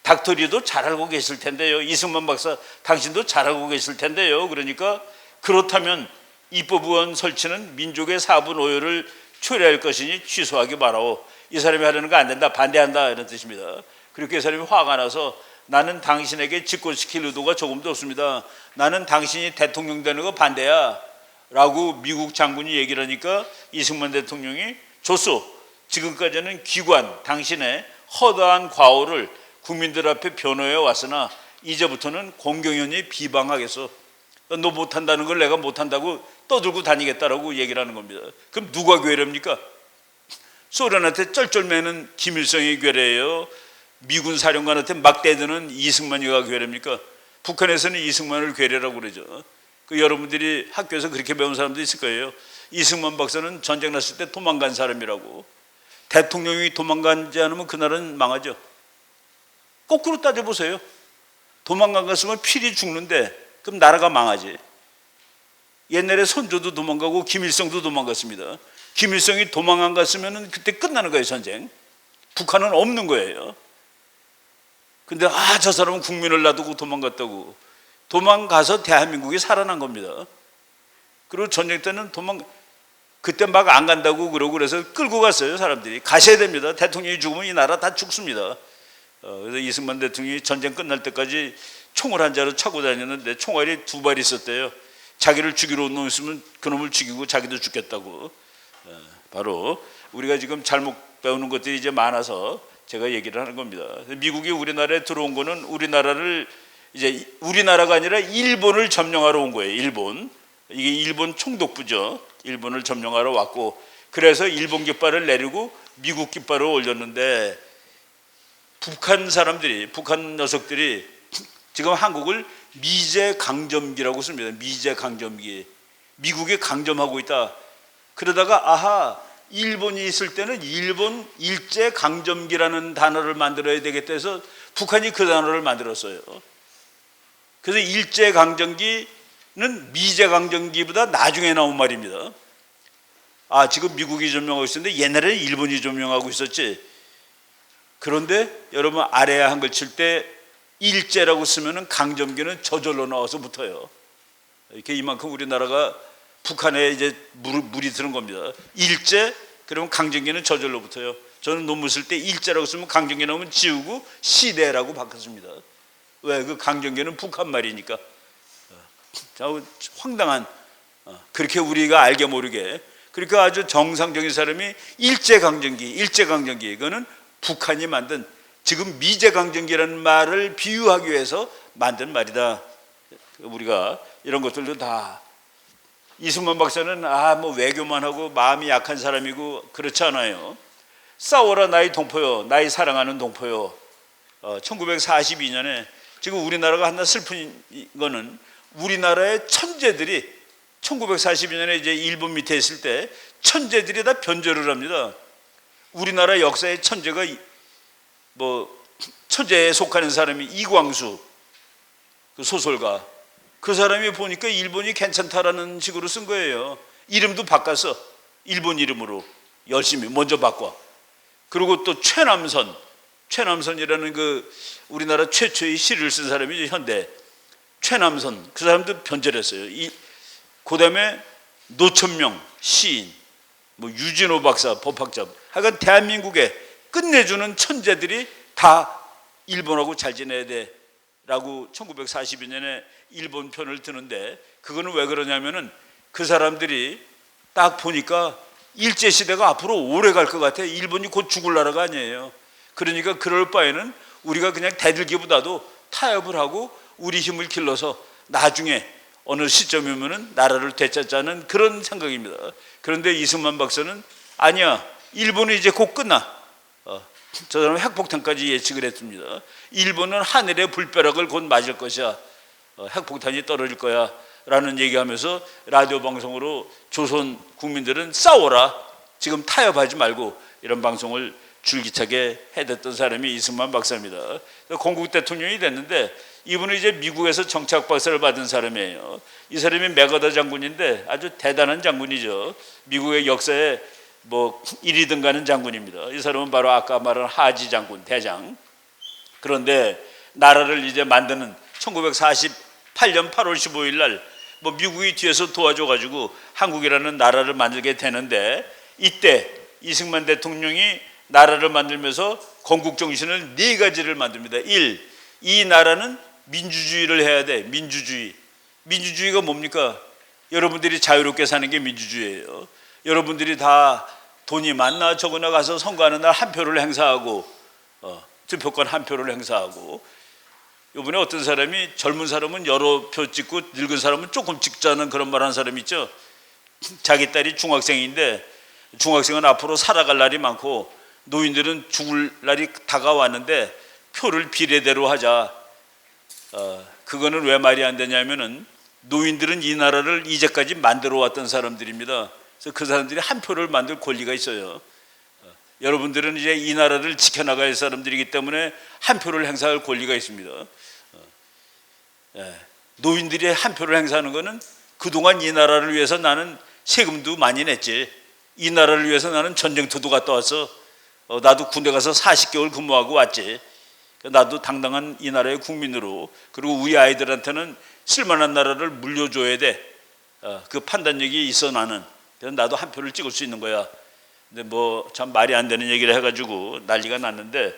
닥터리도 잘 알고 계실 텐데요. 이승만 박사 당신도 잘 알고 계실 텐데요. 그러니까 그렇다면 입법의원 설치는 민족의 4분 5요를 초래할 것이니 취소하기 바라오. 이 사람이 하려는 거 안 된다. 반대한다. 이런 뜻입니다. 그렇게 이 사람이 화가 나서 나는 당신에게 직권시킬 의도가 조금도 없습니다. 나는 당신이 대통령 되는 거 반대야. 라고 미국 장군이 얘기를 하니까 이승만 대통령이 줬어. 지금까지는 기관, 당신의 허다한 과오를 국민들 앞에 변호해 왔으나 이제부터는 공경연히 비방하겠어. 너 못한다는 걸 내가 못한다고 떠들고 다니겠다라고 얘기를 하는 겁니다. 그럼 누가 괴뢰입니까? 소련한테 쩔쩔매는 김일성이 괴뢰예요? 미군 사령관한테 막 대드는 이승만이가 괴뢰입니까? 북한에서는 이승만을 괴뢰라고 그러죠. 여러분들이 학교에서 그렇게 배운 사람도 있을 거예요. 이승만 박사는 전쟁 났을 때 도망간 사람이라고. 대통령이 도망가지 않으면 그 나라는 망하죠. 거꾸로 따져보세요. 도망간 갔으면 필히 죽는데 그럼 나라가 망하지. 옛날에 선조도 도망가고 김일성도 도망갔습니다. 김일성이 도망 안 갔으면 그때 끝나는 거예요, 전쟁. 북한은 없는 거예요. 근데 저 사람은 국민을 놔두고 도망갔다고. 도망가서 대한민국이 살아난 겁니다. 그리고 전쟁 때는 그때 막 안 간다고 그러고 그래서 끌고 갔어요, 사람들이. 가셔야 됩니다. 대통령이 죽으면 이 나라 다 죽습니다. 그래서 이승만 대통령이 전쟁 끝날 때까지 총을 한 자로 차고 다녔는데 총알이 2발 있었대요. 자기를 죽이러 온 놈 있으면 그놈을 죽이고 자기도 죽겠다고. 바로 우리가 지금 잘못 배우는 것들이 이제 많아서 제가 얘기를 하는 겁니다. 미국이 우리나라에 들어온 거는 우리나라가 아니라 일본을 점령하러 온 거예요. 일본. 이게 일본 총독부죠. 일본을 점령하러 왔고, 그래서 일본 깃발을 내리고 미국 깃발을 올렸는데, 북한 녀석들이 지금 한국을 미제 강점기라고 씁니다. 미제 강점기. 미국이 강점하고 있다. 그러다가 일본이 있을 때는 일본 일제 강점기라는 단어를 만들어야 되겠다 해서 북한이 그 단어를 만들었어요. 그래서 일제 강점기는 미제 강점기보다 나중에 나온 말입니다. 지금 미국이 점령하고 있었는데 옛날에는 일본이 점령하고 있었지. 그런데 여러분 아래에 한글 칠 때 일제라고 쓰면은 강점기는 저절로 나와서 붙어요. 이렇게 이만큼 우리나라가 북한에 이제 물이 드는 겁니다. 일제 그러면 강점기는 저절로 붙어요. 저는 논문 쓸 때 일제라고 쓰면 강점기 나오면 지우고 시대라고 바꿨습니다. 왜? 그 강점기는 북한 말이니까. 황당한, 그렇게 우리가 알게 모르게. 그러니까 아주 정상적인 사람이 일제강점기 이거는 북한이 만든, 지금 미제강점기라는 말을 비유하기 위해서 만든 말이다. 우리가 이런 것들도 다. 이승만 박사는 뭐 외교만 하고 마음이 약한 사람이고 그렇지 않아요. 싸워라 나의 동포요, 나의 사랑하는 동포요. 1942년에 지금 우리나라가 하나 슬픈 거는 우리나라의 천재들이 1942년에 이제 일본 밑에 있을 때 천재들이 다 변절을 합니다. 우리나라 역사의 천재가 천재에 속하는 사람이 이광수, 그 소설가. 그 사람이 보니까 일본이 괜찮다라는 식으로 쓴 거예요. 이름도 바꿨어. 일본 이름으로 열심히 먼저 바꿔. 그리고 또 최남선이라는 그 우리나라 최초의 시를 쓴 사람이죠. 현대 최남선, 그 사람도 변절했어요. 그 다음에 노천명 시인, 유진호 박사 법학자, 하여간 대한민국에 끝내주는 천재들이 다 일본하고 잘 지내야 돼 라고 1942년에 일본 편을 드는데, 그거는 왜 그러냐면은 그 사람들이 딱 보니까 일제시대가 앞으로 오래 갈 것 같아. 일본이 곧 죽을 나라가 아니에요. 그러니까 그럴 바에는 우리가 그냥 대들기보다도 타협을 하고 우리 힘을 길러서 나중에 어느 시점이면은 나라를 되찾자는 그런 생각입니다. 그런데 이승만 박사는 아니야, 일본은 이제 곧 끝나. 저 사람은 핵폭탄까지 예측을 했습니다. 일본은 하늘의 불벼락을 곧 맞을 것이야. 핵폭탄이 떨어질 거야 라는 얘기하면서 라디오 방송으로 조선 국민들은 싸워라, 지금 타협하지 말고, 이런 방송을 줄기차게 해댔던 사람이 이승만 박사입니다. 건국 대통령이 됐는데 이분은 이제 미국에서 정치학 박사를 받은 사람이에요. 이 사람이 맥어더 장군인데 아주 대단한 장군이죠. 미국의 역사에 1위등 가는 장군입니다. 이 사람은 바로 아까 말한 하지 장군, 대장. 그런데 나라를 이제 만드는 1948년 8월 15일 날 미국이 뒤에서 도와줘가지고 한국이라는 나라를 만들게 되는데, 이때 이승만 대통령이 나라를 만들면서 건국 정신을 4가지를 만듭니다. 1. 이 나라는 민주주의를 해야 돼. 민주주의가 뭡니까? 여러분들이 자유롭게 사는 게 민주주의예요. 여러분들이 다 돈이 많나 적으나 가서 선거하는 날 한 표를 행사하고 투표권 한 표를 행사하고, 이번에 어떤 사람이 젊은 사람은 여러 표 찍고 늙은 사람은 조금 찍자는 그런 말 하는 사람 있죠. 자기 딸이 중학생인데 중학생은 앞으로 살아갈 날이 많고 노인들은 죽을 날이 다가왔는데 표를 비례대로 하자. 그거는 왜 말이 안 되냐면은 노인들은 이 나라를 이제까지 만들어 왔던 사람들입니다. 그래서 그 사람들이 한 표를 만들 권리가 있어요. 여러분들은 이제 이 나라를 지켜나갈 사람들이기 때문에 한 표를 행사할 권리가 있습니다. 노인들이 한 표를 행사하는 거는 그동안 이 나라를 위해서 나는 세금도 많이 냈지, 이 나라를 위해서 나는 전쟁터도 갔다 왔어, 나도 군대 가서 40개월 근무하고 왔지, 나도 당당한 이 나라의 국민으로, 그리고 우리 아이들한테는 쓸만한 나라를 물려줘야 돼, 그 판단력이 있어 나는. 그래서 나도 한 표를 찍을 수 있는 거야. 근데 뭐 참 말이 안 되는 얘기를 해가지고 난리가 났는데,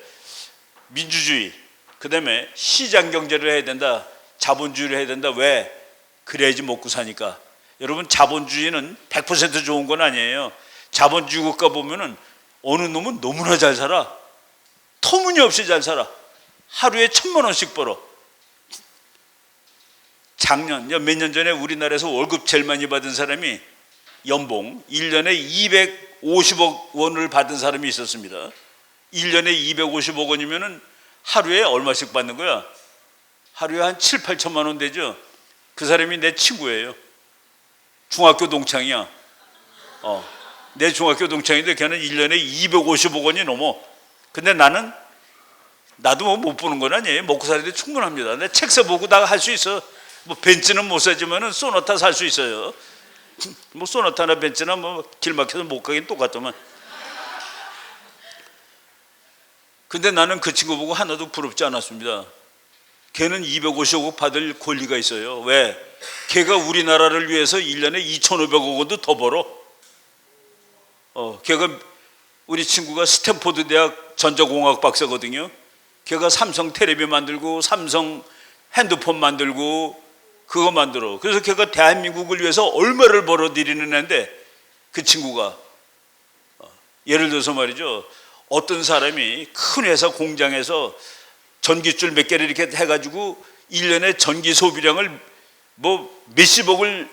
민주주의, 그 다음에 시장 경제를 해야 된다, 자본주의를 해야 된다. 왜? 그래야지 먹고 사니까. 여러분, 자본주의는 100% 좋은 건 아니에요. 자본주의 국가 보면은 어느 놈은 너무나 잘 살아, 터무니없이 잘 살아, 하루에 1,000만 원씩 벌어. 작년 몇 년 전에 우리나라에서 월급 제일 많이 받은 사람이 연봉 1년에 250억 원을 받은 사람이 있었습니다. 1년에 250억 원이면은 하루에 얼마씩 받는 거야? 하루에 한 7, 8천만 원 되죠. 그 사람이 내 친구예요. 중학교 동창이야. 내 중학교 동창인데 걔는 1년에 250억 원이 넘어. 근데 나도 뭐 못 보는 건 아니에요. 먹고 살는데 충분합니다. 내 책 써보고 다 할 수 있어. 뭐 벤츠는 못 사지만은 소나타 살 수 있어요. 뭐 소나타나 벤츠나 뭐 길 막혀서 못 가긴 똑같더만. 근데 나는 그 친구 보고 하나도 부럽지 않았습니다. 걔는 250억 받을 권리가 있어요. 왜? 걔가 우리나라를 위해서 1년에 2,500억 원도 더 벌어. 걔가, 우리 친구가 스탠포드 대학 전자공학 박사거든요. 걔가 삼성 텔레비 만들고 삼성 핸드폰 만들고 그거 만들어. 그래서 걔가 대한민국을 위해서 얼마를 벌어들이는 애인데, 그 친구가 예를 들어서 말이죠, 어떤 사람이 큰 회사 공장에서 전기줄 몇 개를 이렇게 해가지고 1년에 전기 소비량을 뭐 몇십억을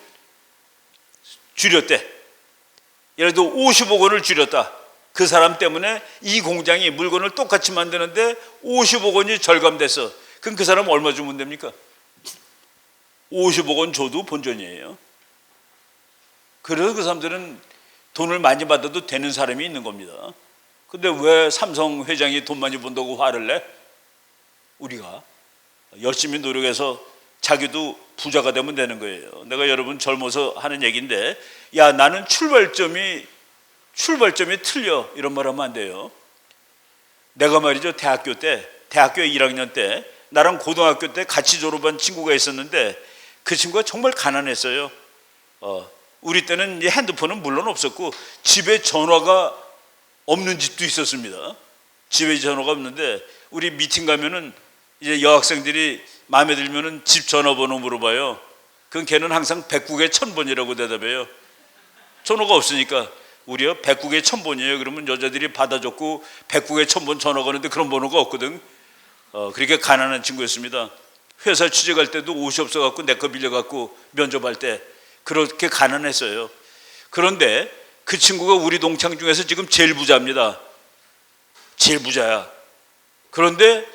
줄였대. 예를 들어 50억 원을 줄였다. 그 사람 때문에 이 공장이 물건을 똑같이 만드는데 50억 원이 절감됐어. 그럼 그 사람 얼마 주면 됩니까? 50억 원 줘도 본전이에요. 그래서 그 사람들은 돈을 많이 받아도 되는 사람이 있는 겁니다. 근데 왜 삼성 회장이 돈 많이 번다고 화를 내? 우리가 열심히 노력해서 자기도 부자가 되면 되는 거예요. 내가 여러분 젊어서 하는 얘기인데, 야, 나는 출발점이 틀려, 이런 말 하면 안 돼요. 내가 말이죠, 대학교 1학년 때 나랑 고등학교 때 같이 졸업한 친구가 있었는데, 그 친구가 정말 가난했어요. 우리 때는 이제 핸드폰은 물론 없었고 집에 전화가 없는 집도 있었습니다. 집에 전화가 없는데 우리 미팅 가면은 이제 여학생들이 마음에 들면은 집 전화번호 물어봐요. 그럼 걔는 항상 100국에 1000번이라고 대답해요. 전화가 없으니까. 우리요 100국에 1000번이에요. 그러면 여자들이 받아줬고 100국에 1000번 전화 거는데 그런 번호가 없거든. 그렇게 가난한 친구였습니다. 회사 취재 갈 때도 옷이 없어갖고 내 거 빌려갖고 면접할 때 그렇게 가난했어요. 그런데 그 친구가 우리 동창 중에서 지금 제일 부자입니다. 제일 부자야. 그런데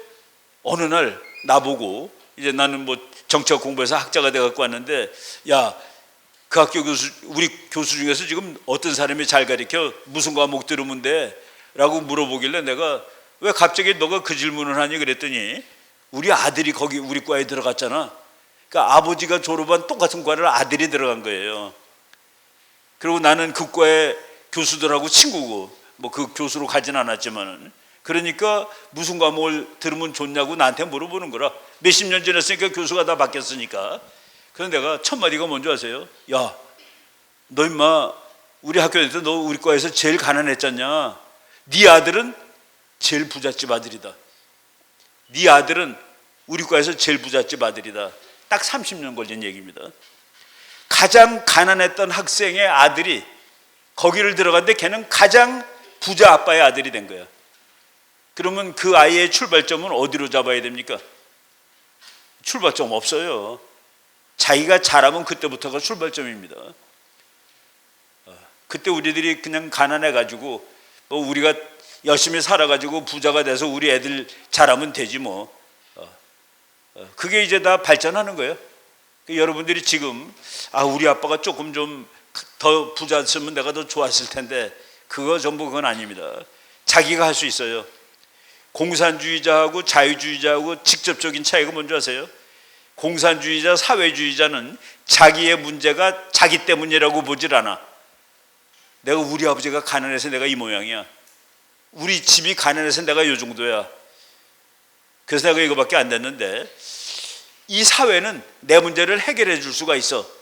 어느 날 나보고, 이제 나는 뭐 정치학 공부해서 학자가 돼갖고 왔는데, 야, 그 학교 우리 교수 중에서 지금 어떤 사람이 잘 가르쳐? 무슨 과목 들으면 돼? 라고 물어보길래 내가, 왜 갑자기 너가 그 질문을 하니? 그랬더니 우리 아들이 거기 우리 과에 들어갔잖아. 그러니까 아버지가 졸업한 똑같은 과를 아들이 들어간 거예요. 그리고 나는 그 과의 교수들하고 친구고, 뭐 그 교수로 가진 않았지만은, 그러니까 무슨 과목을 들으면 좋냐고 나한테 물어보는 거라. 몇십 년 지났으니까 교수가 다 바뀌었으니까. 그래서 내가 첫 마디가 뭔지 아세요? 야, 너 임마 우리 학교에서 너 우리 과에서 제일 가난했잖냐. 네 아들은 제일 부잣집 아들이다. 네 아들은 우리 과에서 제일 부잣집 아들이다. 딱 30년 걸린 얘기입니다. 가장 가난했던 학생의 아들이 거기를 들어갔는데 걔는 가장 부자 아빠의 아들이 된 거야. 그러면 그 아이의 출발점은 어디로 잡아야 됩니까? 출발점 없어요. 자기가 잘하면 그때부터가 출발점입니다. 그때 우리들이 그냥 가난해가지고 우리가 열심히 살아가지고 부자가 돼서 우리 애들 잘하면 되지 뭐. 그게 이제 다 발전하는 거예요. 여러분들이 지금 우리 아빠가 조금 좀 더 부자였으면 내가 더 좋았을 텐데 그거 전부 그건 아닙니다. 자기가 할 수 있어요. 공산주의자하고 자유주의자하고 직접적인 차이가 뭔지 아세요? 공산주의자, 사회주의자는 자기의 문제가 자기 때문이라고 보질 않아. 내가 우리 아버지가 가난해서 내가 이 모양이야. 우리 집이 가난해서 내가 이 정도야. 그래서 내가 이거밖에 안 됐는데 이 사회는 내 문제를 해결해 줄 수가 있어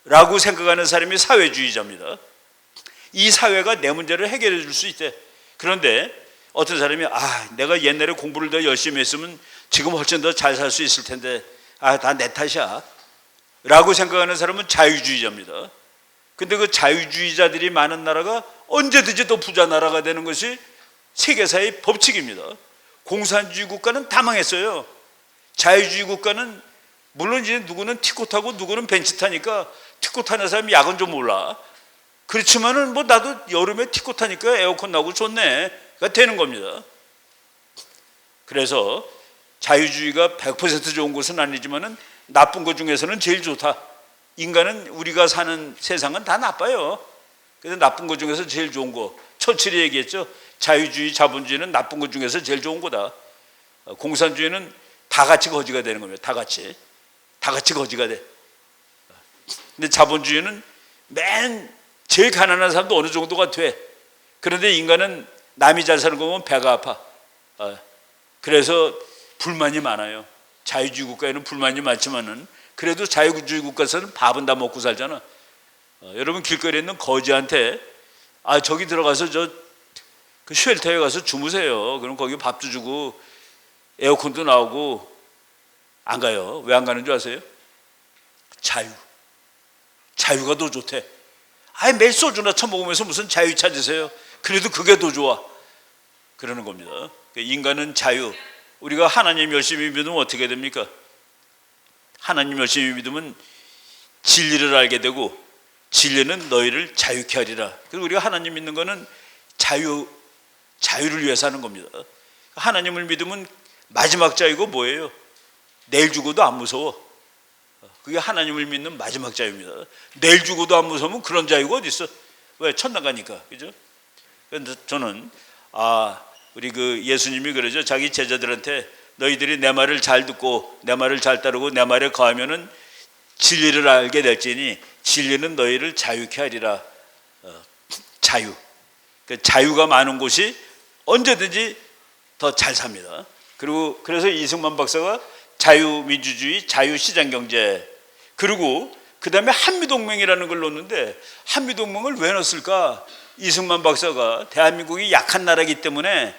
라고 생각하는 사람이 사회주의자입니다. 이 사회가 내 문제를 해결해 줄 수 있대. 그런데 어떤 사람이 내가 옛날에 공부를 더 열심히 했으면 지금 훨씬 더 잘 살 수 있을 텐데 다 내 탓이야 라고 생각하는 사람은 자유주의자입니다. 근데 그 자유주의자들이 많은 나라가 언제든지 더 부자 나라가 되는 것이 세계사의 법칙입니다. 공산주의 국가는 다 망했어요. 자유주의 국가는 물론 이제 누구는 티코 타고 누구는 벤츠 타니까 티코 타는 사람이 약은 좀 몰라. 그렇지만은 뭐 나도 여름에 티코 타니까 에어컨 나고 좋네가 되는 겁니다. 그래서 자유주의가 100% 좋은 것은 아니지만은 나쁜 것 중에서는 제일 좋다. 인간은 우리가 사는 세상은 다 나빠요. 그래서 나쁜 것 중에서 제일 좋은 거. 처칠이 얘기했죠. 자유주의, 자본주의는 나쁜 것 중에서 제일 좋은 거다. 공산주의는 다 같이 거지가 되는 겁니다. 다 같이 거지가 돼. 근데 자본주의는 제일 가난한 사람도 어느 정도가 돼. 그런데 인간은 남이 잘 사는 거 보면 배가 아파. 그래서 불만이 많아요. 자유주의 국가에는 불만이 많지만은 그래도 자유주의 국가에서는 밥은 다 먹고 살잖아. 여러분 길거리에 있는 거지한테 저기 들어가서 그 쉘터에 가서 주무세요. 그럼 거기 밥도 주고 에어컨도 나오고 안 가요. 왜 안 가는 줄 아세요? 자유가 더 좋대. 매일 소주나 처먹으면서 무슨 자유 찾으세요? 그래도 그게 더 좋아. 그러는 겁니다. 인간은 자유. 우리가 하나님 열심히 믿으면 어떻게 됩니까? 하나님 열심히 믿으면 진리를 알게 되고 진리는 너희를 자유케 하리라. 그래서 우리가 하나님 믿는 거는 자유를 위해서 하는 겁니다. 하나님을 믿으면 마지막 자유가 뭐예요? 내일 죽어도 안 무서워. 그게 하나님을 믿는 마지막 자유입니다. 내일 죽어도 안 무서우면 그런 자유가 어디 있어? 왜? 천당 가니까. 그죠? 그런데 저는 우리 그 예수님이 그러죠. 자기 제자들한테 너희들이 내 말을 잘 듣고 내 말을 잘 따르고 내 말에 거하면은 진리를 알게 될지니 진리는 너희를 자유케 하리라. 자유. 자유가 많은 곳이 언제든지 더 잘 삽니다. 그리고 그래서 이승만 박사가 자유민주주의, 자유시장경제, 그리고 그 다음에 한미동맹이라는 걸 넣었는데 한미동맹을 왜 넣었을까? 이승만 박사가 대한민국이 약한 나라이기 때문에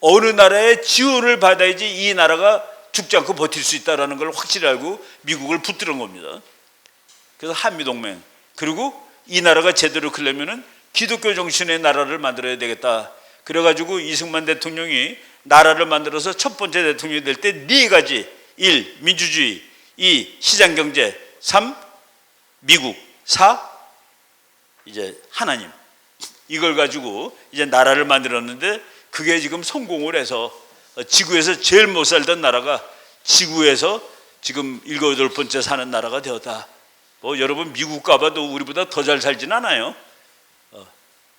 어느 나라의 지원을 받아야지 이 나라가 죽지 않고 버틸 수 있다는 걸 확실히 알고 미국을 붙드는 겁니다. 그래서 한미동맹. 그리고 이 나라가 제대로 크려면은 기독교 정신의 나라를 만들어야 되겠다. 그래가지고 이승만 대통령이 나라를 만들어서 첫 번째 대통령이 될 때 네 가지: 1. 민주주의, 2. 시장경제, 3. 미국, 4. 이제 하나님. 이걸 가지고 이제 나라를 만들었는데 그게 지금 성공을 해서 지구에서 제일 못 살던 나라가 지구에서 지금 7, 8번째 사는 나라가 되었다. 여러분 미국 가봐도 우리보다 더 잘 살진 않아요.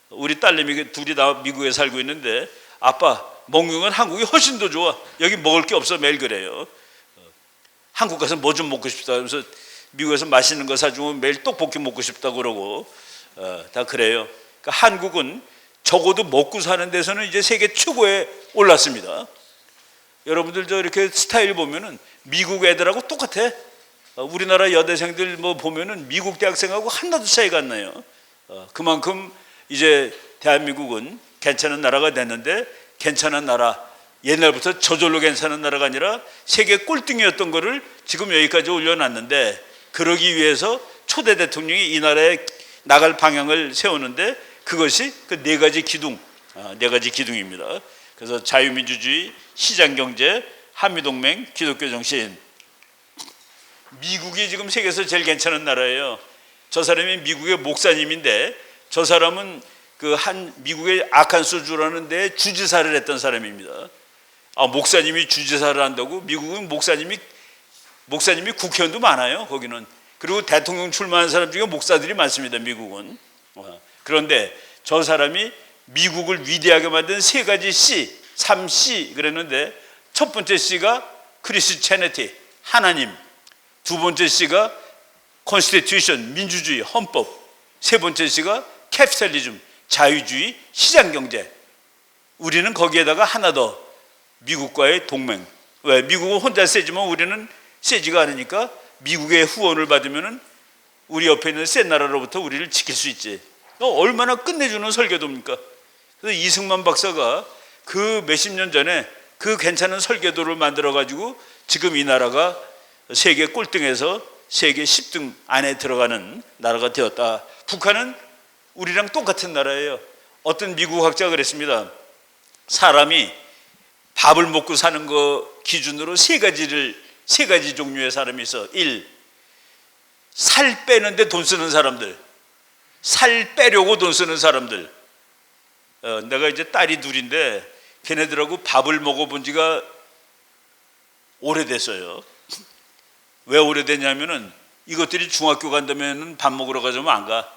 우리 딸내미 둘이 다 미국에 살고 있는데 아빠 먹는 건 한국이 훨씬 더 좋아. 여기 먹을 게 없어. 매일 그래요. 한국 가서 뭐 좀 먹고 싶다 그래서 미국에서 맛있는 거 사주면 매일 떡볶이 먹고 싶다 그러고 다 그래요. 그러니까 한국은 적어도 먹고 사는 데서는 이제 세계 최고에 올랐습니다. 여러분들 이렇게 스타일 보면은 미국 애들하고 똑같아. 우리나라 여대생들 보면은 미국 대학생하고 하나도 차이가 안 나요. 그만큼 이제 대한민국은 괜찮은 나라가 됐는데, 괜찮은 나라, 옛날부터 저절로 괜찮은 나라가 아니라 세계 꼴등이었던 거를 지금 여기까지 올려놨는데, 그러기 위해서 초대 대통령이 이 나라에 나갈 방향을 세우는데 그것이 그 네 가지 기둥, 네 가지 기둥입니다. 그래서 자유민주주의, 시장경제, 한미동맹, 기독교 정신. 미국이 지금 세계에서 제일 괜찮은 나라예요. 저 사람이 미국의 목사님인데 저 사람은 그 한 미국의 아칸소주라는 데 주지사를 했던 사람입니다. 목사님이 주지사를 한다고? 미국은 목사님이 국회의원도 많아요. 거기는. 그리고 대통령 출마한 사람 중에 목사들이 많습니다. 미국은. 그런데 저 사람이 미국을 위대하게 만든 세 가지 C, 3C 그랬는데 첫 번째 C가 크리스티애니티, 하나님. 두 번째 C가 컨스티튜션, 민주주의, 헌법. 세 번째 C가 캐피탈리즘, 자유주의, 시장경제. 우리는 거기에다가 하나 더, 미국과의 동맹. 왜? 미국은 혼자 세지만 우리는 세지가 않으니까 미국의 후원을 받으면 우리 옆에 있는 센 나라로부터 우리를 지킬 수 있지. 얼마나 끝내주는 설계도입니까? 그래서 이승만 박사가 그 몇십 년 전에 그 괜찮은 설계도를 만들어가지고 지금 이 나라가 세계 꼴등에서 세계 10등 안에 들어가는 나라가 되었다. 북한은 우리랑 똑같은 나라예요. 어떤 미국 학자가 그랬습니다. 사람이 밥을 먹고 사는 거 기준으로 세 가지 종류의 사람이 있어. 1. 살 빼는데 돈 쓰는 사람들. 살 빼려고 돈 쓰는 사람들. 내가 이제 딸이 둘인데 걔네들하고 밥을 먹어본 지가 오래됐어요. 왜 오래됐냐면은 이것들이 중학교 간다면 밥 먹으러 가자면 안 가.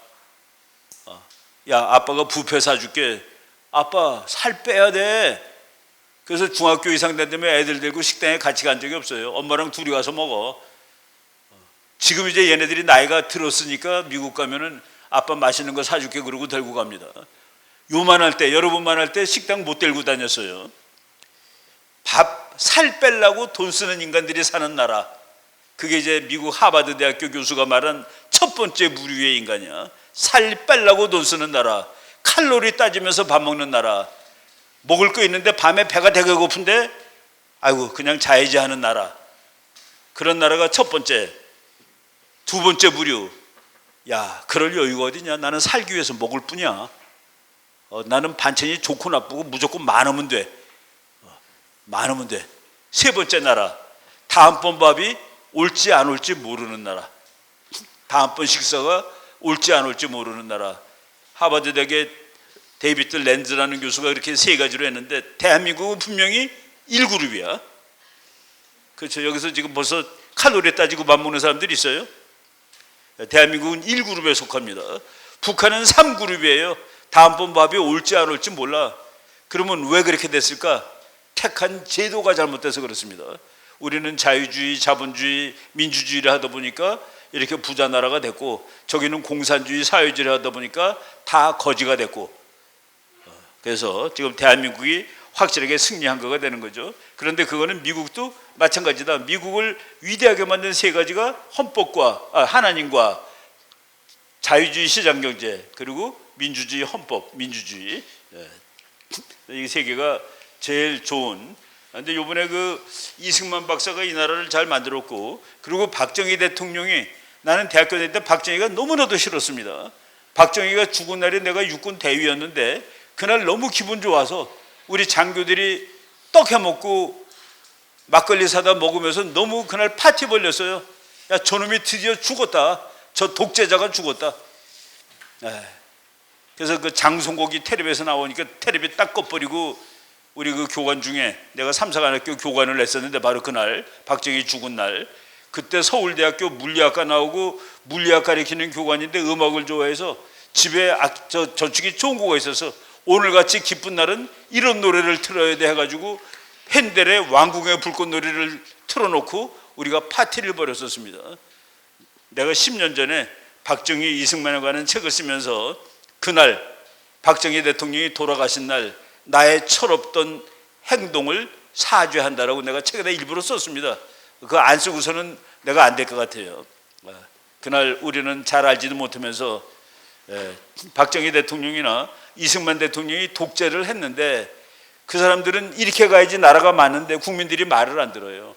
야, 아빠가 뷔페 사줄게. 아빠 살 빼야 돼. 그래서 중학교 이상 된다면 애들 데리고 식당에 같이 간 적이 없어요. 엄마랑 둘이 가서 먹어. 지금 이제 얘네들이 나이가 들었으니까 미국 가면은 아빠 맛있는 거 사줄게 그러고 데리고 갑니다. 요만할 때, 여러분만 할 때 식당 못 데리고 다녔어요. 살 빼려고 돈 쓰는 인간들이 사는 나라. 그게 이제 미국 하버드 대학교 교수가 말한 첫 번째 부류의 인간이야. 살 빼려고 돈 쓰는 나라. 칼로리 따지면서 밥 먹는 나라. 먹을 거 있는데 밤에 배가 되게 고픈데 아이고 그냥 자야지 하는 나라. 그런 나라가 첫 번째. 두 번째 부류. 야, 그럴 여유가 어디냐. 나는 살기 위해서 먹을 뿐이야. 나는 반찬이 좋고 나쁘고 무조건 많으면 돼. 많으면 돼. 세 번째 나라. 다음번 밥이 올지 안 올지 모르는 나라. 다음번 식사가 올지 안 올지 모르는 나라. 하버드 대학의 데이비드 렌즈라는 교수가 이렇게 세 가지로 했는데 대한민국은 분명히 1그룹이야. 그렇죠. 여기서 지금 벌써 칼로리 따지고 밥 먹는 사람들이 있어요. 대한민국은 1그룹에 속합니다. 북한은 3그룹이에요. 다음번 밥이 올지 안 올지 몰라. 그러면 왜 그렇게 됐을까? 택한 제도가 잘못돼서 그렇습니다. 우리는 자유주의, 자본주의, 민주주의를 하다 보니까 이렇게 부자 나라가 됐고 저기는 공산주의, 사회주의를 하다 보니까 다 거지가 됐고 그래서 지금 대한민국이 확실하게 승리한 거가 되는 거죠. 그런데 그거는 미국도 마찬가지다. 미국을 위대하게 만든 세 가지가 헌법과 하나님과 자유주의, 시장경제 그리고 민주주의, 헌법, 민주주의. 이 세 개가 제일 좋은. 그런데 이번에 그 이승만 박사가 이 나라를 잘 만들었고 그리고 박정희 대통령이 나는 대학교 다닐 때 박정희가 너무나도 싫었습니다. 박정희가 죽은 날에 내가 육군 대위였는데 그날 너무 기분 좋아서 우리 장교들이 떡 해먹고 막걸리 사다 먹으면서 너무 그날 파티 벌렸어요. 야, 저놈이 드디어 죽었다. 저 독재자가 죽었다. 그래서 그 장송곡이 텔레비에서 나오니까 텔레비 딱 꺼버리고 우리 그 교관 중에 내가 삼사관학교 교관을 했었는데 바로 그날 박정희 죽은 날 그때 서울대학교 물리학과 나오고 물리학 가르치는 교관인데 음악을 좋아해서 집에 저축이 좋은 거가 있어서 오늘같이 기쁜 날은 이런 노래를 틀어야 돼 해가지고 핸델의 왕궁의 불꽃 노래를 틀어놓고 우리가 파티를 벌였었습니다. 내가 10년 전에 박정희 이승만에 관한 책을 쓰면서 그날 박정희 대통령이 돌아가신 날 나의 철없던 행동을 사죄한다라고 내가 책에다 일부러 썼습니다. 그거 안 쓰고서는 내가 안 될 것 같아요. 그날 우리는 잘 알지도 못하면서 박정희 대통령이나 이승만 대통령이 독재를 했는데 그 사람들은 이렇게 가야지 나라가 많은데 국민들이 말을 안 들어요.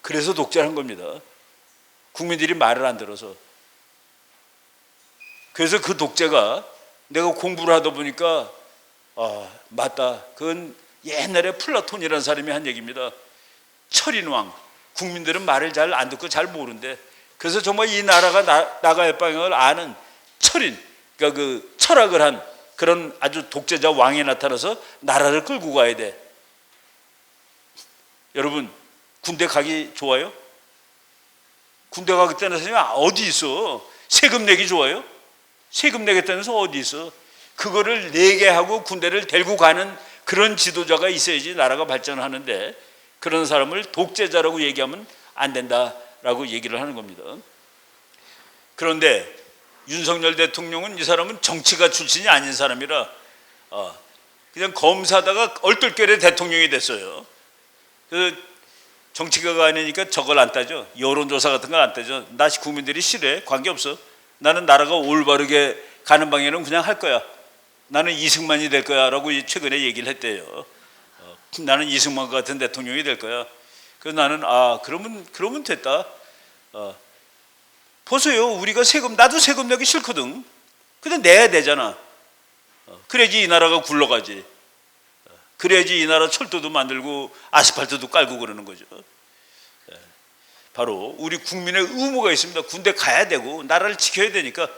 그래서 독재를 한 겁니다. 국민들이 말을 안 들어서. 그래서 그 독재가 내가 공부를 하다 보니까 맞다. 그건 옛날에 플라톤이라는 사람이 한 얘기입니다. 철인왕. 국민들은 말을 잘 안 듣고 잘 모른대. 그래서 정말 이 나라가 나갈 방향을 아는 철인, 그러니까 그 철학을 한 그런 아주 독재자 왕이 나타나서 나라를 끌고 가야 돼. 여러분, 군대 가기 좋아요? 군대 가기 때는 어디 있어? 세금 내기 좋아요? 세금 내겠다는 서 어디 있어? 그거를 내게 하고 군대를 데리고 가는 그런 지도자가 있어야지 나라가 발전하는데, 그런 사람을 독재자라고 얘기하면 안 된다라고 얘기를 하는 겁니다. 그런데 윤석열 대통령은, 이 사람은 정치가 출신이 아닌 사람이라 그냥 검사다가 얼떨결에 대통령이 됐어요. 그래서 정치가가 아니니까 저걸 안 따져. 여론조사 같은 걸 안 따져. 나 국민들이 싫어해. 관계없어. 나는 나라가 올바르게 가는 방향은 그냥 할 거야. 나는 이승만이 될 거야 라고 최근에 얘기를 했대요. 나는 이승만 같은 대통령이 될 거야. 그래서 나는 그러면 됐다. 보세요. 우리가 세금, 나도 세금 내기 싫거든. 근데 내야 되잖아. 그래야지 이 나라가 굴러가지. 그래야지 이 나라 철도도 만들고 아스팔트도 깔고 그러는 거죠. 바로 우리 국민의 의무가 있습니다. 군대 가야 되고 나라를 지켜야 되니까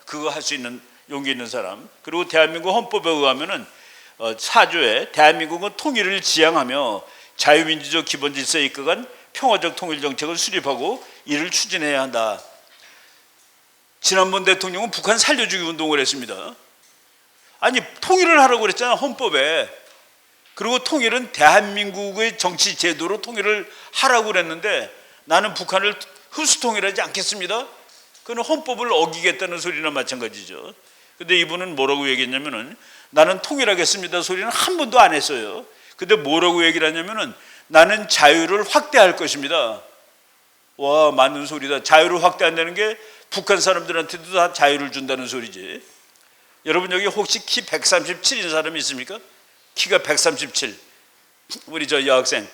그거 할 수 있는 용기 있는 사람. 그리고 대한민국 헌법에 의하면은 4조에 대한민국은 통일을 지향하며 자유민주적 기본질서에 입각한 평화적 통일정책을 수립하고 이를 추진해야 한다. 지난번 대통령은 북한 살려주기 운동을 했습니다. 아니, 통일을 하라고 그랬잖아, 헌법에. 그리고 통일은 대한민국의 정치 제도로 통일을 하라고 그랬는데, 나는 북한을 흡수 통일하지 않겠습니다. 그건 헌법을 어기겠다는 소리나 마찬가지죠. 근데 이분은 뭐라고 얘기했냐면은, 나는 통일하겠습니다 소리는 한 번도 안 했어요. 근데 뭐라고 얘기를 하냐면은, 나는 자유를 확대할 것입니다. 와, 맞는 소리다. 자유를 확대한다는 게 북한 사람들한테도 다 자유를 준다는 소리지. 여러분, 여기 혹시 키 137인 사람이 있습니까? 키가 137. 우리 저 여학생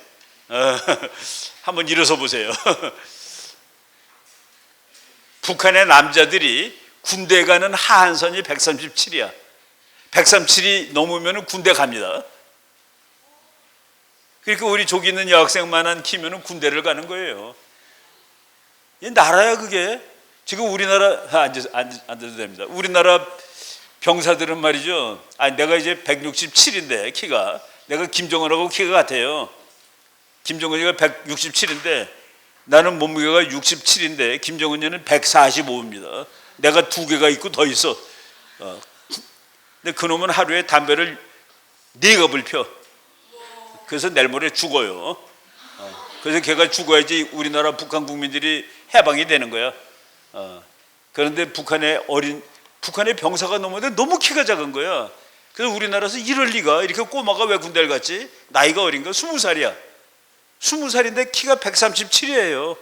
한번 일어서 보세요. 북한의 남자들이 군대 가는 하한선이 137이야. 137이 넘으면 군대 갑니다. 그러니까 우리 저기 있는 여학생만한 키면 군대를 가는 거예요. 이 나라야 그게. 지금 우리나라 앉아도 됩니다. 우리나라 병사들은 말이죠. 내가 이제 167인데 키가, 내가 김정은하고 키가 같아요. 김정은이가 167인데 나는 몸무게가 67인데 김정은이는 145입니다. 내가 두 개가 있고 더 있어. 근데 그놈은 하루에 담배를 4갑을 펴. 그래서 내일 모레 죽어요. 그래서 걔가 죽어야지 우리나라 북한 국민들이 해방이 되는 거야. 그런데 북한의 병사가 넘었는데 너무 키가 작은 거야. 그래서 우리나라에서 이럴 리가, 이렇게 꼬마가 왜 군대를 갔지? 나이가 어린가? 20살이야. 20살인데 키가 137이에요.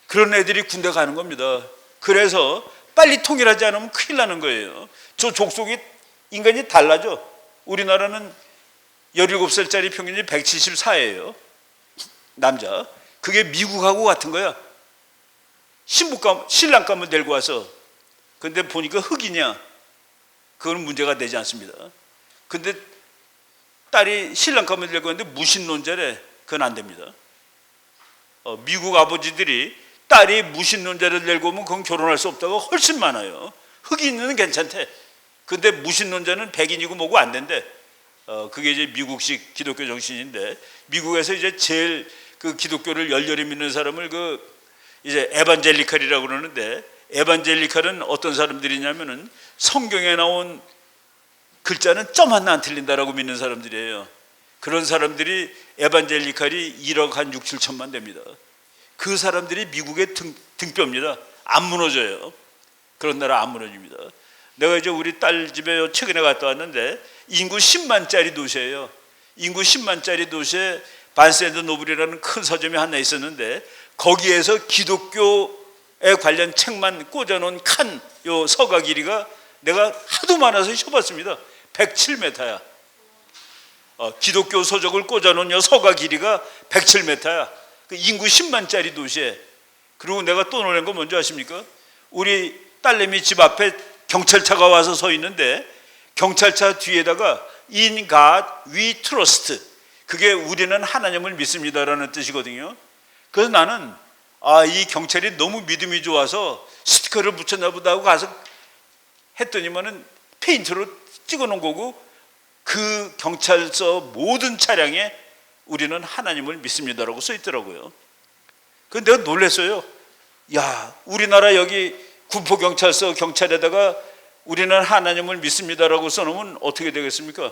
그런 애들이 군대 가는 겁니다. 그래서 빨리 통일하지 않으면 큰일 나는 거예요. 저 족속이, 인간이 달라져. 우리나라는 17살짜리 평균이 174예요. 남자. 그게 미국하고 같은 거야. 신랑감을 데리고 와서. 근데 보니까 흑이냐? 그건 문제가 되지 않습니다. 근데 딸이 신랑감을 데리고 왔는데 무신론자래. 그건 안 됩니다. 미국 아버지들이 딸이 무신론자를 데리고 오면 그건 결혼할 수 없다고 훨씬 많아요. 흑인은 괜찮대. 근데 무신론자는 백인이고 뭐고 안 된대. 그게 이제 미국식 기독교 정신인데, 미국에서 이제 제일 그 기독교를 열렬히 믿는 사람을 이제 에반젤리칼이라고 그러는데, 에반젤리칼은 어떤 사람들이냐면은 성경에 나온 글자는 점 하나 안 틀린다라고 믿는 사람들이에요. 그런 사람들이 에반젤리칼이 1억 한 6, 7천만 됩니다. 그 사람들이 미국의 등뼈입니다. 안 무너져요. 그런 나라 안 무너집니다. 내가 이제 우리 딸 집에 최근에 갔다 왔는데, 인구 10만짜리 도시예요. 인구 10만짜리 도시에 반센드 노블이라는 큰 서점이 하나 있었는데, 거기에서 기독교에 관련 책만 꽂아놓은 요 서가 길이가 내가 하도 많아서 쉬어봤습니다. 107m야. 기독교 서적을 꽂아놓은 요 서가 길이가 107m야. 그 인구 10만짜리 도시에. 그리고 내가 또 놀란 거 뭔지 아십니까? 우리 딸내미 집 앞에 경찰차가 와서 서 있는데 경찰차 뒤에다가 In God we trust, 그게 우리는 하나님을 믿습니다라는 뜻이거든요. 그래서 나는 이 경찰이 너무 믿음이 좋아서 스티커를 붙였나 보다 하고 가서 했더니만은 페인트로 찍어 놓은 거고, 그 경찰서 모든 차량에 우리는 하나님을 믿습니다라고 써 있더라고요. 그래서 내가 놀랐어요. 야, 우리나라 여기 군포경찰서 경찰에다가 우리는 하나님을 믿습니다라고 써놓으면 어떻게 되겠습니까?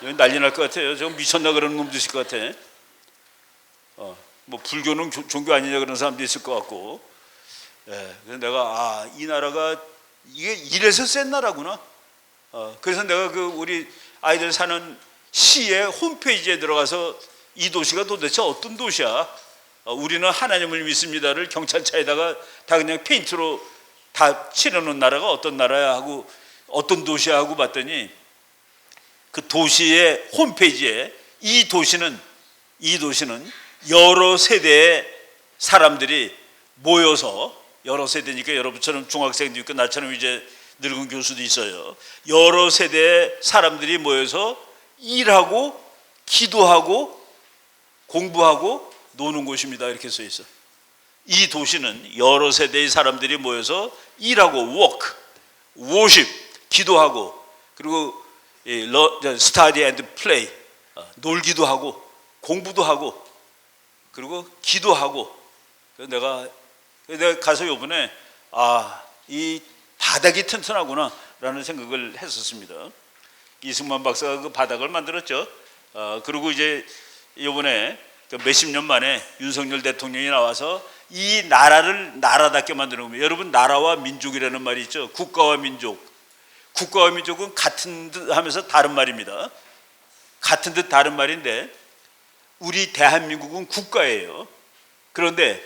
여기 난리 날 것 같아요. 저 미쳤나 그러는 놈도 있을 것 같아. 뭐 불교는 종교 아니냐 그런 사람도 있을 것 같고. 그래서 내가 이 나라가 이게 이래서 센 나라구나. 그래서 내가 그 우리 아이들 사는 시의 홈페이지에 들어가서 이 도시가 도대체 어떤 도시야? 우리는 하나님을 믿습니다를 경찰차에다가 다 그냥 페인트로 다 칠해놓은 나라가 어떤 나라야 하고 어떤 도시야 하고 봤더니 그 도시의 홈페이지에 이 도시는 여러 세대의 사람들이 모여서, 여러 세대니까 여러분처럼 중학생도 있고 나처럼 이제 늙은 교수도 있어요. 여러 세대의 사람들이 모여서 일하고 기도하고 공부하고 노는 곳입니다. 이렇게 써 있어. 이 도시는 여러 세대의 사람들이 모여서 일하고 work, worship, 기도하고, 그리고 study and play, 놀기도 하고 공부도 하고 그리고 기도하고. 그래서 내가 가서 이번에 이 바닥이 튼튼하구나 라는 생각을 했었습니다. 이승만 박사가 그 바닥을 만들었죠. 그리고 이제 이번에 몇십 년 만에 윤석열 대통령이 나와서 이 나라를 나라답게 만드는 겁니다. 여러분, 나라와 민족이라는 말이 있죠. 국가와 민족. 국가와 민족은 같은 듯 하면서 다른 말입니다. 같은 듯 다른 말인데 우리 대한민국은 국가예요. 그런데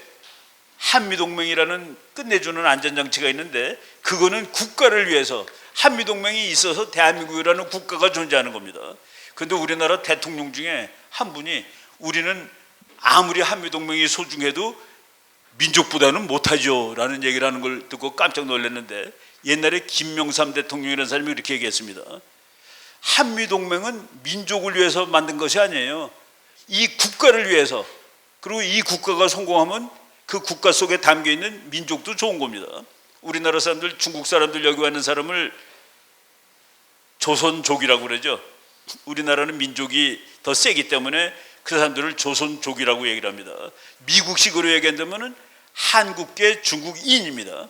한미동맹이라는 끝내주는 안전장치가 있는데 그거는 국가를 위해서, 한미동맹이 있어서 대한민국이라는 국가가 존재하는 겁니다. 그런데 우리나라 대통령 중에 한 분이 우리는 아무리 한미동맹이 소중해도 민족보다는 못하죠 라는 얘기를 하는 걸 듣고 깜짝 놀랐는데, 옛날에 김명삼 대통령이라는 사람이 이렇게 얘기했습니다. 한미동맹은 민족을 위해서 만든 것이 아니에요. 이 국가를 위해서, 그리고 이 국가가 성공하면 그 국가 속에 담겨있는 민족도 좋은 겁니다. 우리나라 사람들, 중국 사람들 여기 와는 사람을 조선족이라고 그러죠. 우리나라는 민족이 더 세기 때문에 그 사람들을 조선족이라고 얘기를 합니다. 미국식으로 얘기한다면 한국계 중국인입니다.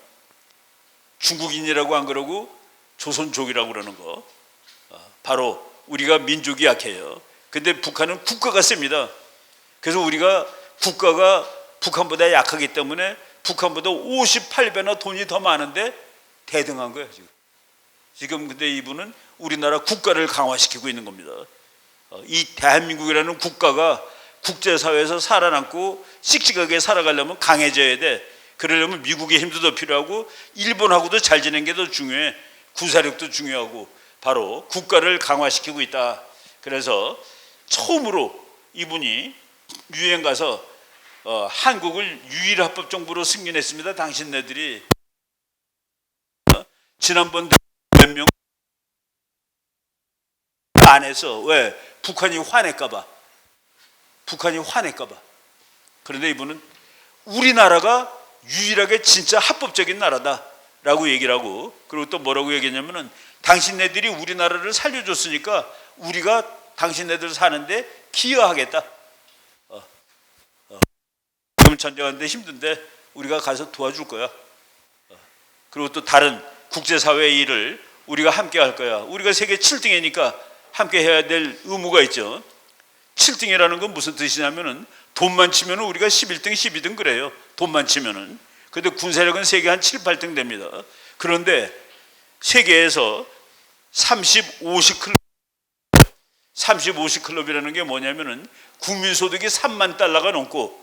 중국인이라고 안 그러고 조선족이라고 그러는 거. 바로 우리가 민족이 약해요. 근데 북한은 국가가 셉니다. 그래서 우리가 국가가 북한보다 약하기 때문에 북한보다 58배나 돈이 더 많은데 대등한 거예요, 지금. 근데 이분은 우리나라 국가를 강화시키고 있는 겁니다. 이 대한민국이라는 국가가 국제사회에서 살아남고 씩씩하게 살아가려면 강해져야 돼. 그러려면 미국의 힘도 더 필요하고 일본하고도 잘 지내는 게 더 중요해. 구사력도 중요하고 바로 국가를 강화시키고 있다. 그래서 처음으로 이분이 유엔 가서 한국을 유일합법정부로 승인했습니다. 당신네들이 지난번 몇 명 안 해서, 왜? 북한이 화낼까봐. 그런데 이분은 우리나라가 유일하게 진짜 합법적인 나라다라고 얘기를 하고, 그리고 또 뭐라고 얘기했냐면은 당신네들이 우리나라를 살려줬으니까 우리가 당신네들 사는데 기여하겠다. 지금 전쟁하는데 힘든데 우리가 가서 도와줄 거야. 그리고 또 다른 국제사회의 일을 우리가 함께 할 거야. 우리가 세계 7등이니까 함께 해야 될 의무가 있죠. 7등이라는 건 무슨 뜻이냐면은 돈만 치면 우리가 11등, 12등 그래요. 돈만 치면은. 근데 군사력은 세계 한 7, 8등 됩니다. 그런데 세계에서 35클럽이라는 게 뭐냐면은 국민소득이 3만 달러가 넘고,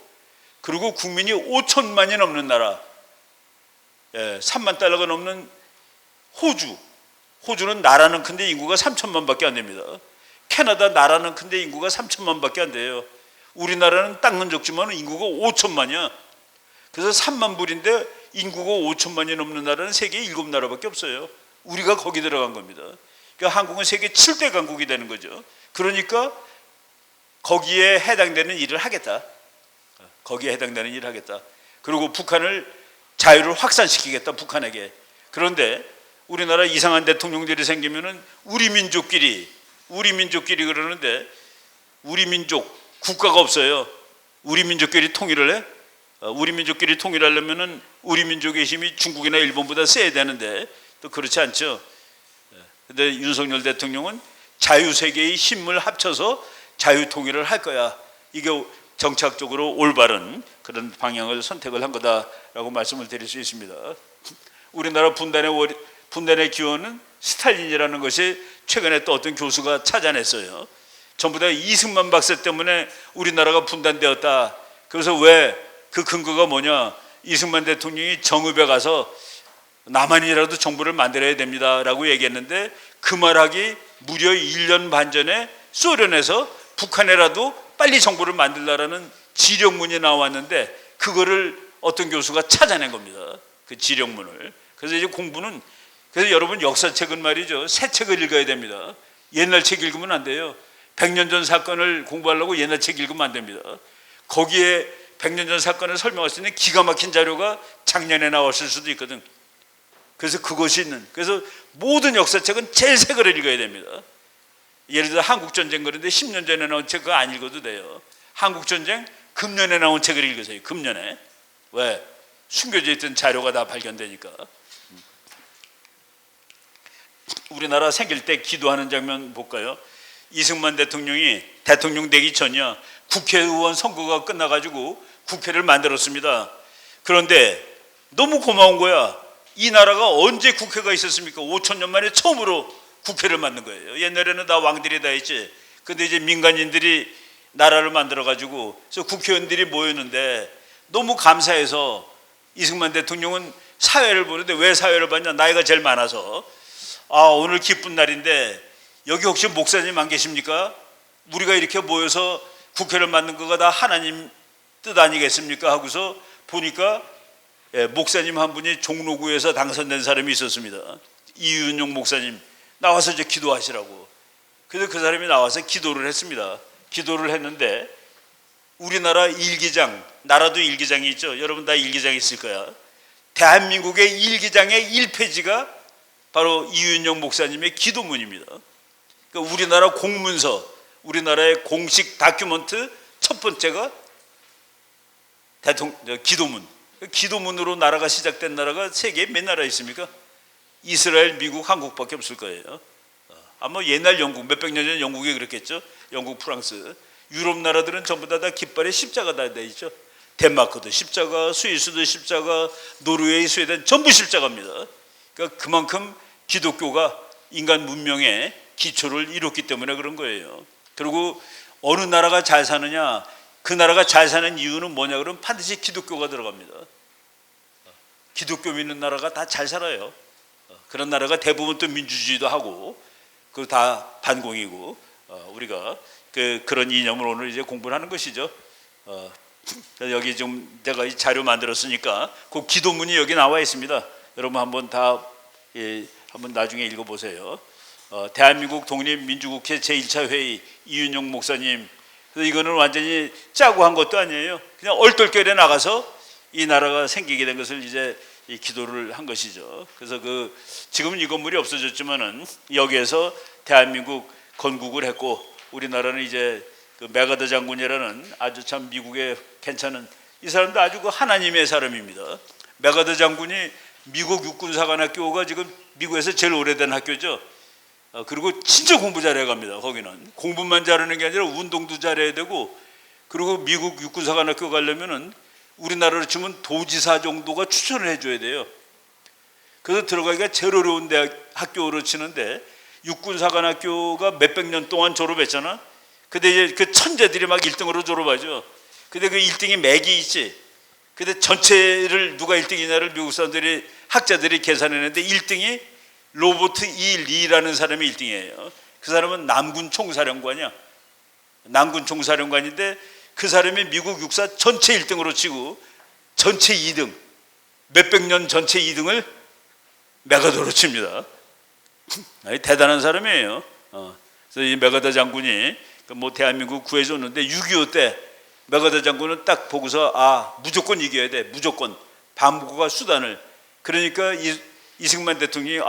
그리고 국민이 5천만이 넘는 나라. 3만 달러가 넘는 호주는 나라는 큰데 인구가 3천만 밖에 안 됩니다. 캐나다 나라는 큰데 인구가 3천만 밖에 안 돼요. 우리나라는 땅은 적지만 인구가 5천만이야. 그래서 3만 불인데 인구가 5천만이 넘는 나라는 세계 7나라밖에 없어요. 우리가 거기 들어간 겁니다. 그러니까 한국은 세계 7대 강국이 되는 거죠. 그러니까 거기에 해당되는 일을 하겠다. 거기에 해당되는 일을 하겠다. 그리고 북한을 자유를 확산시키겠다, 북한에게. 그런데 우리나라 이상한 대통령들이 생기면은 우리 민족끼리 그러는데 우리 민족 국가가 없어요. 우리 민족끼리 통일을 해? 우리 민족끼리 통일하려면은 우리 민족의 힘이 중국이나 일본보다 세야 되는데 또 그렇지 않죠. 근데 윤석열 대통령은 자유세계의 힘을 합쳐서 자유통일을 할 거야. 이게 정착적으로 올바른 그런 방향을 선택을 한 거다라고 말씀을 드릴 수 있습니다. 우리나라 분단의 기원은 스탈린이라는 것이 최근에 또 어떤 교수가 찾아냈어요. 전부 다 이승만 박사 때문에 우리나라가 분단되었다. 그래서 왜 그 근거가 뭐냐? 이승만 대통령이 정읍에 가서 남한이라도 정부를 만들어야 됩니다라고 얘기했는데 그 말하기 무려 1년 반 전에 소련에서 북한에라도 빨리 정부를 만들라라는 지령문이 나왔는데 그거를 어떤 교수가 찾아낸 겁니다. 그 지령문을. 그래서 이제 공부는 그래서 여러분 역사책은 말이죠. 새 책을 읽어야 됩니다. 옛날 책 읽으면 안 돼요. 100년 전 사건을 공부하려고 옛날 책 읽으면 안 됩니다. 거기에 100년 전 사건을 설명할 수 있는 기가 막힌 자료가 작년에 나왔을 수도 있거든. 그래서 그것이 있는. 그래서 모든 역사책은 제일 새 거를 읽어야 됩니다. 예를 들어 한국전쟁 그런데 10년 전에 나온 책 그거 안 읽어도 돼요. 한국전쟁 금년에 나온 책을 읽으세요. 금년에. 왜? 숨겨져 있던 자료가 다 발견되니까. 우리나라 생길 때 기도하는 장면 볼까요? 이승만 대통령이 대통령 되기 전이야. 국회의원 선거가 끝나가지고 국회를 만들었습니다. 그런데 너무 고마운 거야. 이 나라가 언제 국회가 있었습니까? 5천년 만에 처음으로 국회를 만든 거예요. 옛날에는 다 왕들이 다 했지. 근데 이제 민간인들이 나라를 만들어가지고 그래서 국회의원들이 모였는데 너무 감사해서 이승만 대통령은 사회를 보는데 왜 사회를 봤냐? 나이가 제일 많아서. 아, 오늘 기쁜 날인데 여기 혹시 목사님 안 계십니까? 우리가 이렇게 모여서 국회를 만든 거가 다 하나님 뜻 아니겠습니까? 하고서 보니까 목사님 한 분이 종로구에서 당선된 사람이 있었습니다. 이윤용 목사님 나와서 이제 기도하시라고. 그래서 그 사람이 나와서 기도를 했습니다. 기도를 했는데 우리나라 일기장, 나라도 일기장이 있죠. 여러분 다 일기장 있을 거야. 대한민국의 일기장의 1페이지가 바로 이윤용 목사님의 기도문입니다. 그러니까 우리나라 공문서, 우리나라의 공식 다큐멘트 첫 번째가 기도문. 기도문으로 나라가 시작된 나라가 세계에 몇 나라 있습니까? 이스라엘, 미국, 한국밖에 없을 거예요. 아마 옛날 영국, 몇백 년 전 영국이 그랬겠죠. 영국, 프랑스. 유럽 나라들은 전부 다 깃발에 십자가 다 있죠. 덴마크도 십자가, 스위스도 십자가, 노르웨이, 스웨덴 전부 십자가입니다. 그러니까 그만큼 기독교가 인간 문명의 기초를 이뤘기 때문에 그런 거예요. 그리고 어느 나라가 잘 사느냐, 그 나라가 잘 사는 이유는 뭐냐 그러면 반드시 기독교가 들어갑니다. 기독교 믿는 나라가 다 잘 살아요. 그런 나라가 대부분 또 민주주의도 하고 그 다 반공이고 우리가 그런 이념을 오늘 이제 공부를 하는 것이죠. 여기 좀 제가 이 자료 만들었으니까 그 기도문이 여기 나와 있습니다. 여러분 한번 다 한번 나중에 읽어보세요. 대한민국 독립민주국회 제1차 회의 이윤용 목사님. 그래서 이거는 완전히 짜고 한 것도 아니에요. 그냥 얼떨결에 나가서 이 나라가 생기게 된 것을 이제 이 기도를 한 것이죠. 그래서 지금은 이 건물이 없어졌지만은 여기에서 대한민국 건국을 했고 우리나라는 이제 메가더 장군이라는 아주 참 미국의 괜찮은 이 사람도 아주 하나님의 사람입니다. 메가더 장군이 미국 육군사관학교가 지금 미국에서 제일 오래된 학교죠. 그리고 진짜 공부 잘해 갑니다. 거기는 공부만 잘하는 게 아니라 운동도 잘해야 되고 그리고 미국 육군사관학교 가려면은 우리나라로 치면 도지사 정도가 추천을 해줘야 돼요. 그래서 들어가기가 제일 어려운 학교로 치는데 육군사관학교가 몇백 년 동안 졸업했잖아. 근데 이제 그 천재들이 막 1등으로 졸업하죠. 근데 그 1등이 맥이 있지. 근데 전체를 누가 1등이냐를 미국 사람들이 학자들이 계산했는데 1등이 로버트 E. 리라는 사람이 1등이에요. 그 사람은 남군 총사령관이야. 남군 총사령관인데 그 사람이 미국 육사 전체 1등으로 치고 전체 2등. 몇백 년 전체 2등을 메가더로 칩니다. 아니, 대단한 사람이에요. 그래서 이 메가더 장군이 뭐 대한민국 구해줬는데 6.25 때 메가더 장군은 딱 보고서 무조건 이겨야 돼. 무조건 반복과 수단을. 그러니까 이승만 대통령이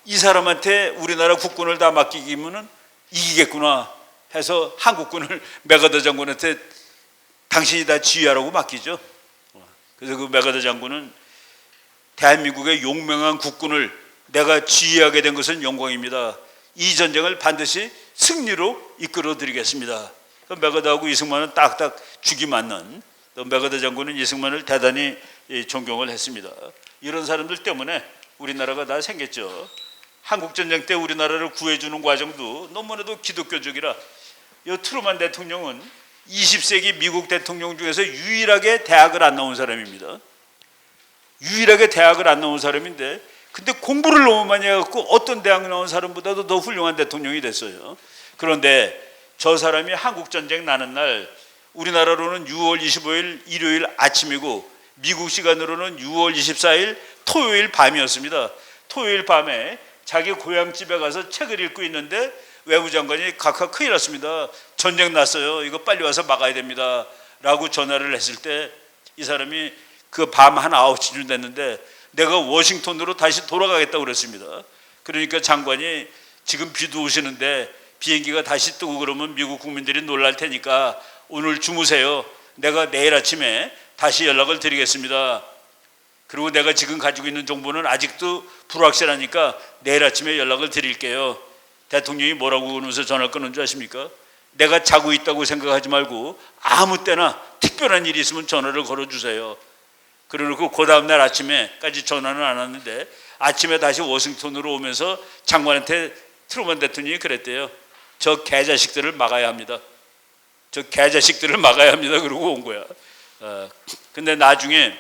이 사람한테 우리나라 국군을 다 맡기기면은 이기겠구나 해서 한국군을 메가더 장군한테 당신이 다 지휘하라고 맡기죠. 그래서 그 메가더 장군은 대한민국의 용맹한 국군을 내가 지휘하게 된 것은 영광입니다. 이 전쟁을 반드시 승리로 이끌어 드리겠습니다. 메가더하고 이승만은 딱딱 죽이 맞는, 또 메가더 장군은 이승만을 대단히 존경을 했습니다. 이런 사람들 때문에 우리나라가 다 생겼죠. 한국전쟁 때 우리나라를 구해주는 과정도 너무나도 기독교적이라 이 트루만 대통령은 20세기 미국 대통령 중에서 유일하게 대학을 안 나온 사람입니다. 유일하게 대학을 안 나온 사람인데 근데 공부를 너무 많이 해갖고 어떤 대학 나온 사람보다도 더 훌륭한 대통령이 됐어요. 그런데 저 사람이 한국전쟁 나는 날 우리나라로는 6월 25일 일요일 아침이고 미국 시간으로는 6월 24일 토요일 밤이었습니다. 토요일 밤에 자기 고향집에 가서 책을 읽고 있는데 외무장관이 각하 큰일 났습니다. 전쟁 났어요. 이거 빨리 와서 막아야 됩니다. 라고 전화를 했을 때 이 사람이 그 밤 한 9시쯤 됐는데 내가 워싱턴으로 다시 돌아가겠다고 그랬습니다. 그러니까 장관이 지금 비도 오시는데 비행기가 다시 뜨고 그러면 미국 국민들이 놀랄 테니까 오늘 주무세요. 내가 내일 아침에 다시 연락을 드리겠습니다. 그리고 내가 지금 가지고 있는 정보는 아직도 불확실하니까 내일 아침에 연락을 드릴게요. 대통령이 뭐라고 그러면서 전화를 끊은 줄 아십니까? 내가 자고 있다고 생각하지 말고 아무 때나 특별한 일이 있으면 전화를 걸어주세요. 그러고 그 다음날 아침에까지 전화는 안 왔는데 아침에 다시 워싱턴으로 오면서 장관한테 트루먼 대통령이 그랬대요. 저 개자식들을 막아야 합니다. 저 개자식들을 막아야 합니다. 그러고 온 거야. 근데 나중에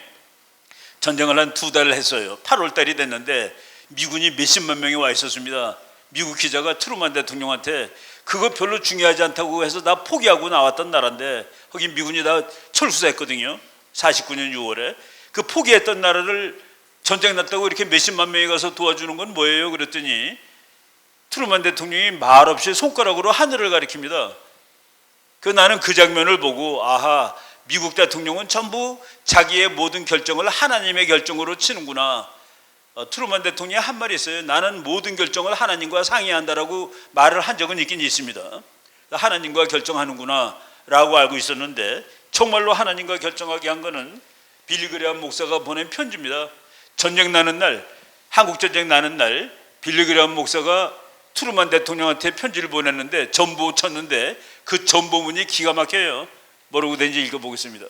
전쟁을 한 2달을 했어요. 8월 달이 됐는데 미군이 몇십만 명이 와 있었습니다. 미국 기자가 트루먼 대통령한테 그거 별로 중요하지 않다고 해서 나 포기하고 나왔던 나라인데 거기 미군이 다 철수했거든요. 49년 6월에. 그 포기했던 나라를 전쟁 났다고 이렇게 몇십만 명이 가서 도와주는 건 뭐예요? 그랬더니 트루먼 대통령이 말없이 손가락으로 하늘을 가리킵니다. 나는 그 장면을 보고 미국 대통령은 전부 자기의 모든 결정을 하나님의 결정으로 치는구나. 트루먼 대통령이 한 말이 있어요. 나는 모든 결정을 하나님과 상의한다라고 말을 한 적은 있긴 있습니다. 하나님과 결정하는구나 라고 알고 있었는데 정말로 하나님과 결정하게 한 거는 빌리 그레엄 목사가 보낸 편지입니다. 전쟁 나는 날, 한국전쟁 나는 날 빌리 그레엄 목사가 트루먼 대통령한테 편지를 보냈는데 전보 쳤는데 그 전보문이 기가 막혀요. 뭐라고 된지 읽어보겠습니다.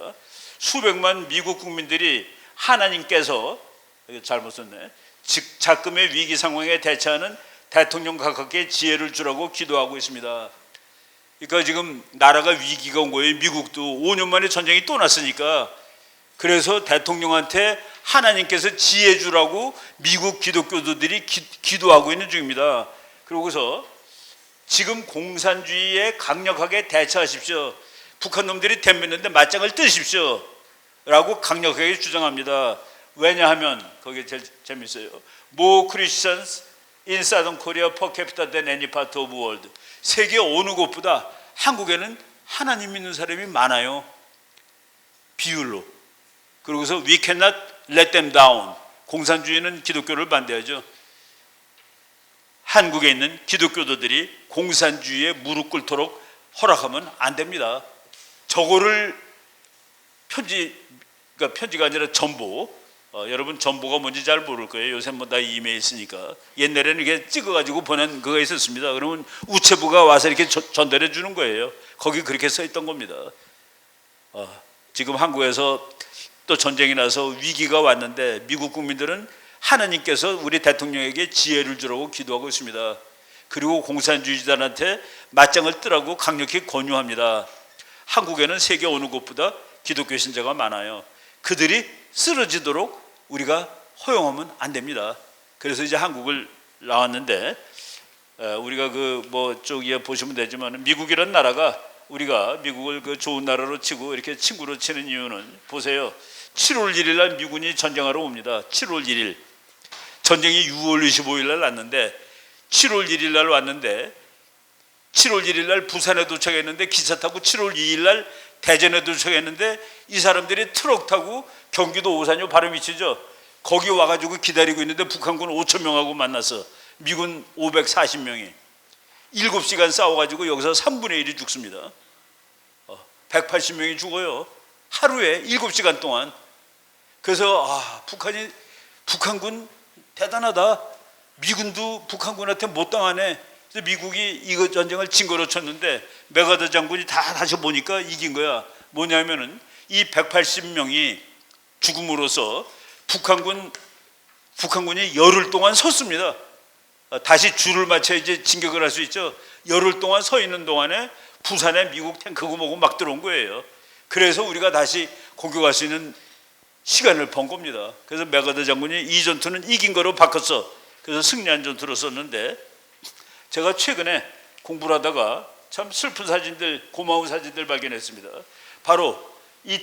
수백만 미국 국민들이 하나님께서, 이거 잘못 썼네, 즉 자금의 위기 상황에 대처하는 대통령 각하께 지혜를 주라고 기도하고 있습니다. 그러니까 지금 나라가 위기가 온 거예요. 미국도 5년 만에 전쟁이 또 났으니까. 그래서 대통령한테 하나님께서 지혜 주라고 미국 기독교도들이 기도하고 있는 중입니다. 그러고서 지금 공산주의에 강력하게 대처하십시오. 북한 놈들이 덤볐는데 맞짱을 뜨십시오 라고 강력하게 주장합니다. 왜냐하면 거기에 제일 재밌어요. More Christians in Southern Korea per capita than any part of the world. 세계 어느 곳보다 한국에는 하나님 믿는 사람이 많아요. 비율로. 그러고서 we cannot let them down. 공산주의는 기독교를 반대하죠. 한국에 있는 기독교도들이 공산주의에 무릎 꿇도록 허락하면 안 됩니다. 저거를 편지가 아니라 전보. 여러분 전보가 뭔지 잘 모를 거예요. 요새 뭐 다 이메일 쓰니까. 옛날에는 이렇게 찍어가지고 보낸 그거 있었습니다. 그러면 우체부가 와서 이렇게 전달해 주는 거예요. 거기 그렇게 써 있던 겁니다. 지금 한국에서 또 전쟁이 나서 위기가 왔는데 미국 국민들은 하나님께서 우리 대통령에게 지혜를 주라고 기도하고 있습니다. 그리고 공산주의자들한테 맞짱을 뜨라고 강력히 권유합니다. 한국에는 세계 어느 곳보다 기독교 신자가 많아요. 그들이 쓰러지도록 우리가 허용하면 안 됩니다. 그래서 이제 한국을 나왔는데 우리가 저기에 보시면 되지만 미국이라는 나라가 우리가 미국을 그 좋은 나라로 치고 이렇게 친구로 치는 이유는 보세요. 7월 1일 날 미군이 전쟁하러 옵니다. 7월 1일. 전쟁이 6월 25일 날 났는데 7월 1일 날 왔는데 7월 1일 날 부산에 도착했는데 기차 타고 7월 2일 날 대전에 도착했는데 이 사람들이 트럭 타고 경기도 오산요 바로 밑이죠. 거기 와가지고 기다리고 있는데 북한군 5천 명하고 만나서 미군 540명이 7시간 싸워가지고 여기서 3분의 1이 죽습니다. 180명이 죽어요. 하루에 7시간 동안. 그래서 북한군 대단하다. 미군도 북한군한테 못 당하네. 그래서 미국이 이거 전쟁을 진거로 쳤는데 메가더 장군이 다시 보니까 이긴 거야. 뭐냐면은 이 180명이 죽음으로써 북한군이 열흘 동안 섰습니다. 다시 줄을 맞춰 이제 진격을 할 수 있죠. 열흘 동안 서 있는 동안에 부산에 미국 탱크고 뭐고 막 들어온 거예요. 그래서 우리가 다시 공격할 수 있는 시간을 번 겁니다. 그래서 메가더 장군이 이 전투는 이긴 거로 바꿨어. 그래서 승리한 전투로 썼는데 제가 최근에 공부를 하다가 참 슬픈 사진들, 고마운 사진들 발견했습니다. 바로 이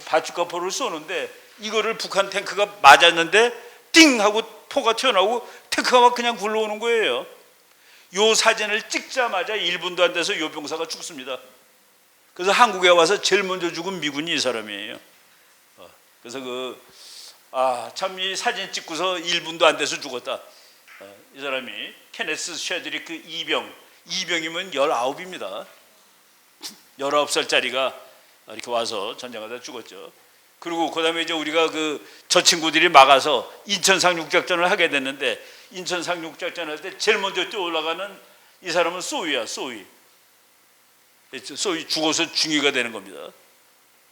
바주카포를 쏘는데 이거를 북한 탱크가 맞았는데 띵 하고 포가 튀어나오고 탱크가 막 그냥 굴러오는 거예요. 요 사진을 찍자마자 1분도 안 돼서 요 병사가 죽습니다. 그래서 한국에 와서 제일 먼저 죽은 미군이 이 사람이에요. 그래서 참 이 사진 찍고서 1분도 안 돼서 죽었다. 이 사람이 케네스 쉐드리크 이병이면 19입니다. 19살짜리가 이렇게 와서 전쟁하다 죽었죠. 그리고 그 다음에 이제 우리가 저 친구들이 막아서 인천 상륙작전을 하게 됐는데 인천 상륙작전 할 때 제일 먼저 뛰어 올라가는 이 사람은 소위야. 소위 죽어서 중위가 되는 겁니다.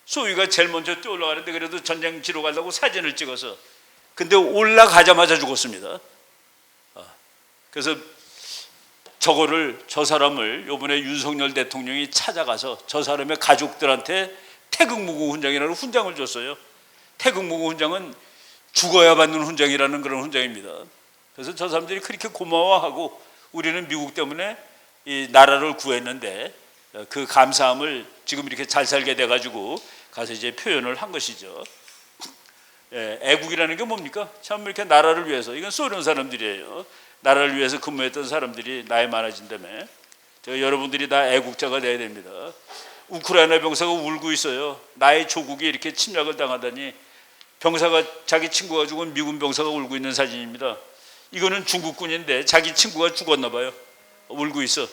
소위가 제일 먼저 뛰어 올라가는데 그래도 전쟁지로 가려고 사진을 찍어서 근데 올라가자마자 죽었습니다. 그래서 저 사람을 이번에 윤석열 대통령이 찾아가서 저 사람의 가족들한테 태극무궁 훈장이라는 훈장을 줬어요. 태극무궁 훈장은 죽어야 받는 훈장이라는 그런 훈장입니다. 그래서 저 사람들이 그렇게 고마워하고 우리는 미국 때문에 이 나라를 구했는데 그 감사함을 지금 이렇게 잘 살게 돼가지고 가서 이제 표현을 한 것이죠. 애국이라는 게 뭡니까? 참 이렇게 나라를 위해서 이건 소련 사람들이에요. 나라를 위해서 근무했던 사람들이 나이 많아진다며 여러분들이 다 애국자가 돼야 됩니다. 우크라이나 병사가 울고 있어요. 나의 조국이 이렇게 침략을 당하다니. 병사가 자기 친구가 죽은 미군 병사가 울고 있는 사진입니다. 이거는 중국군인데 자기 친구가 죽었나 봐요. 울고 있어.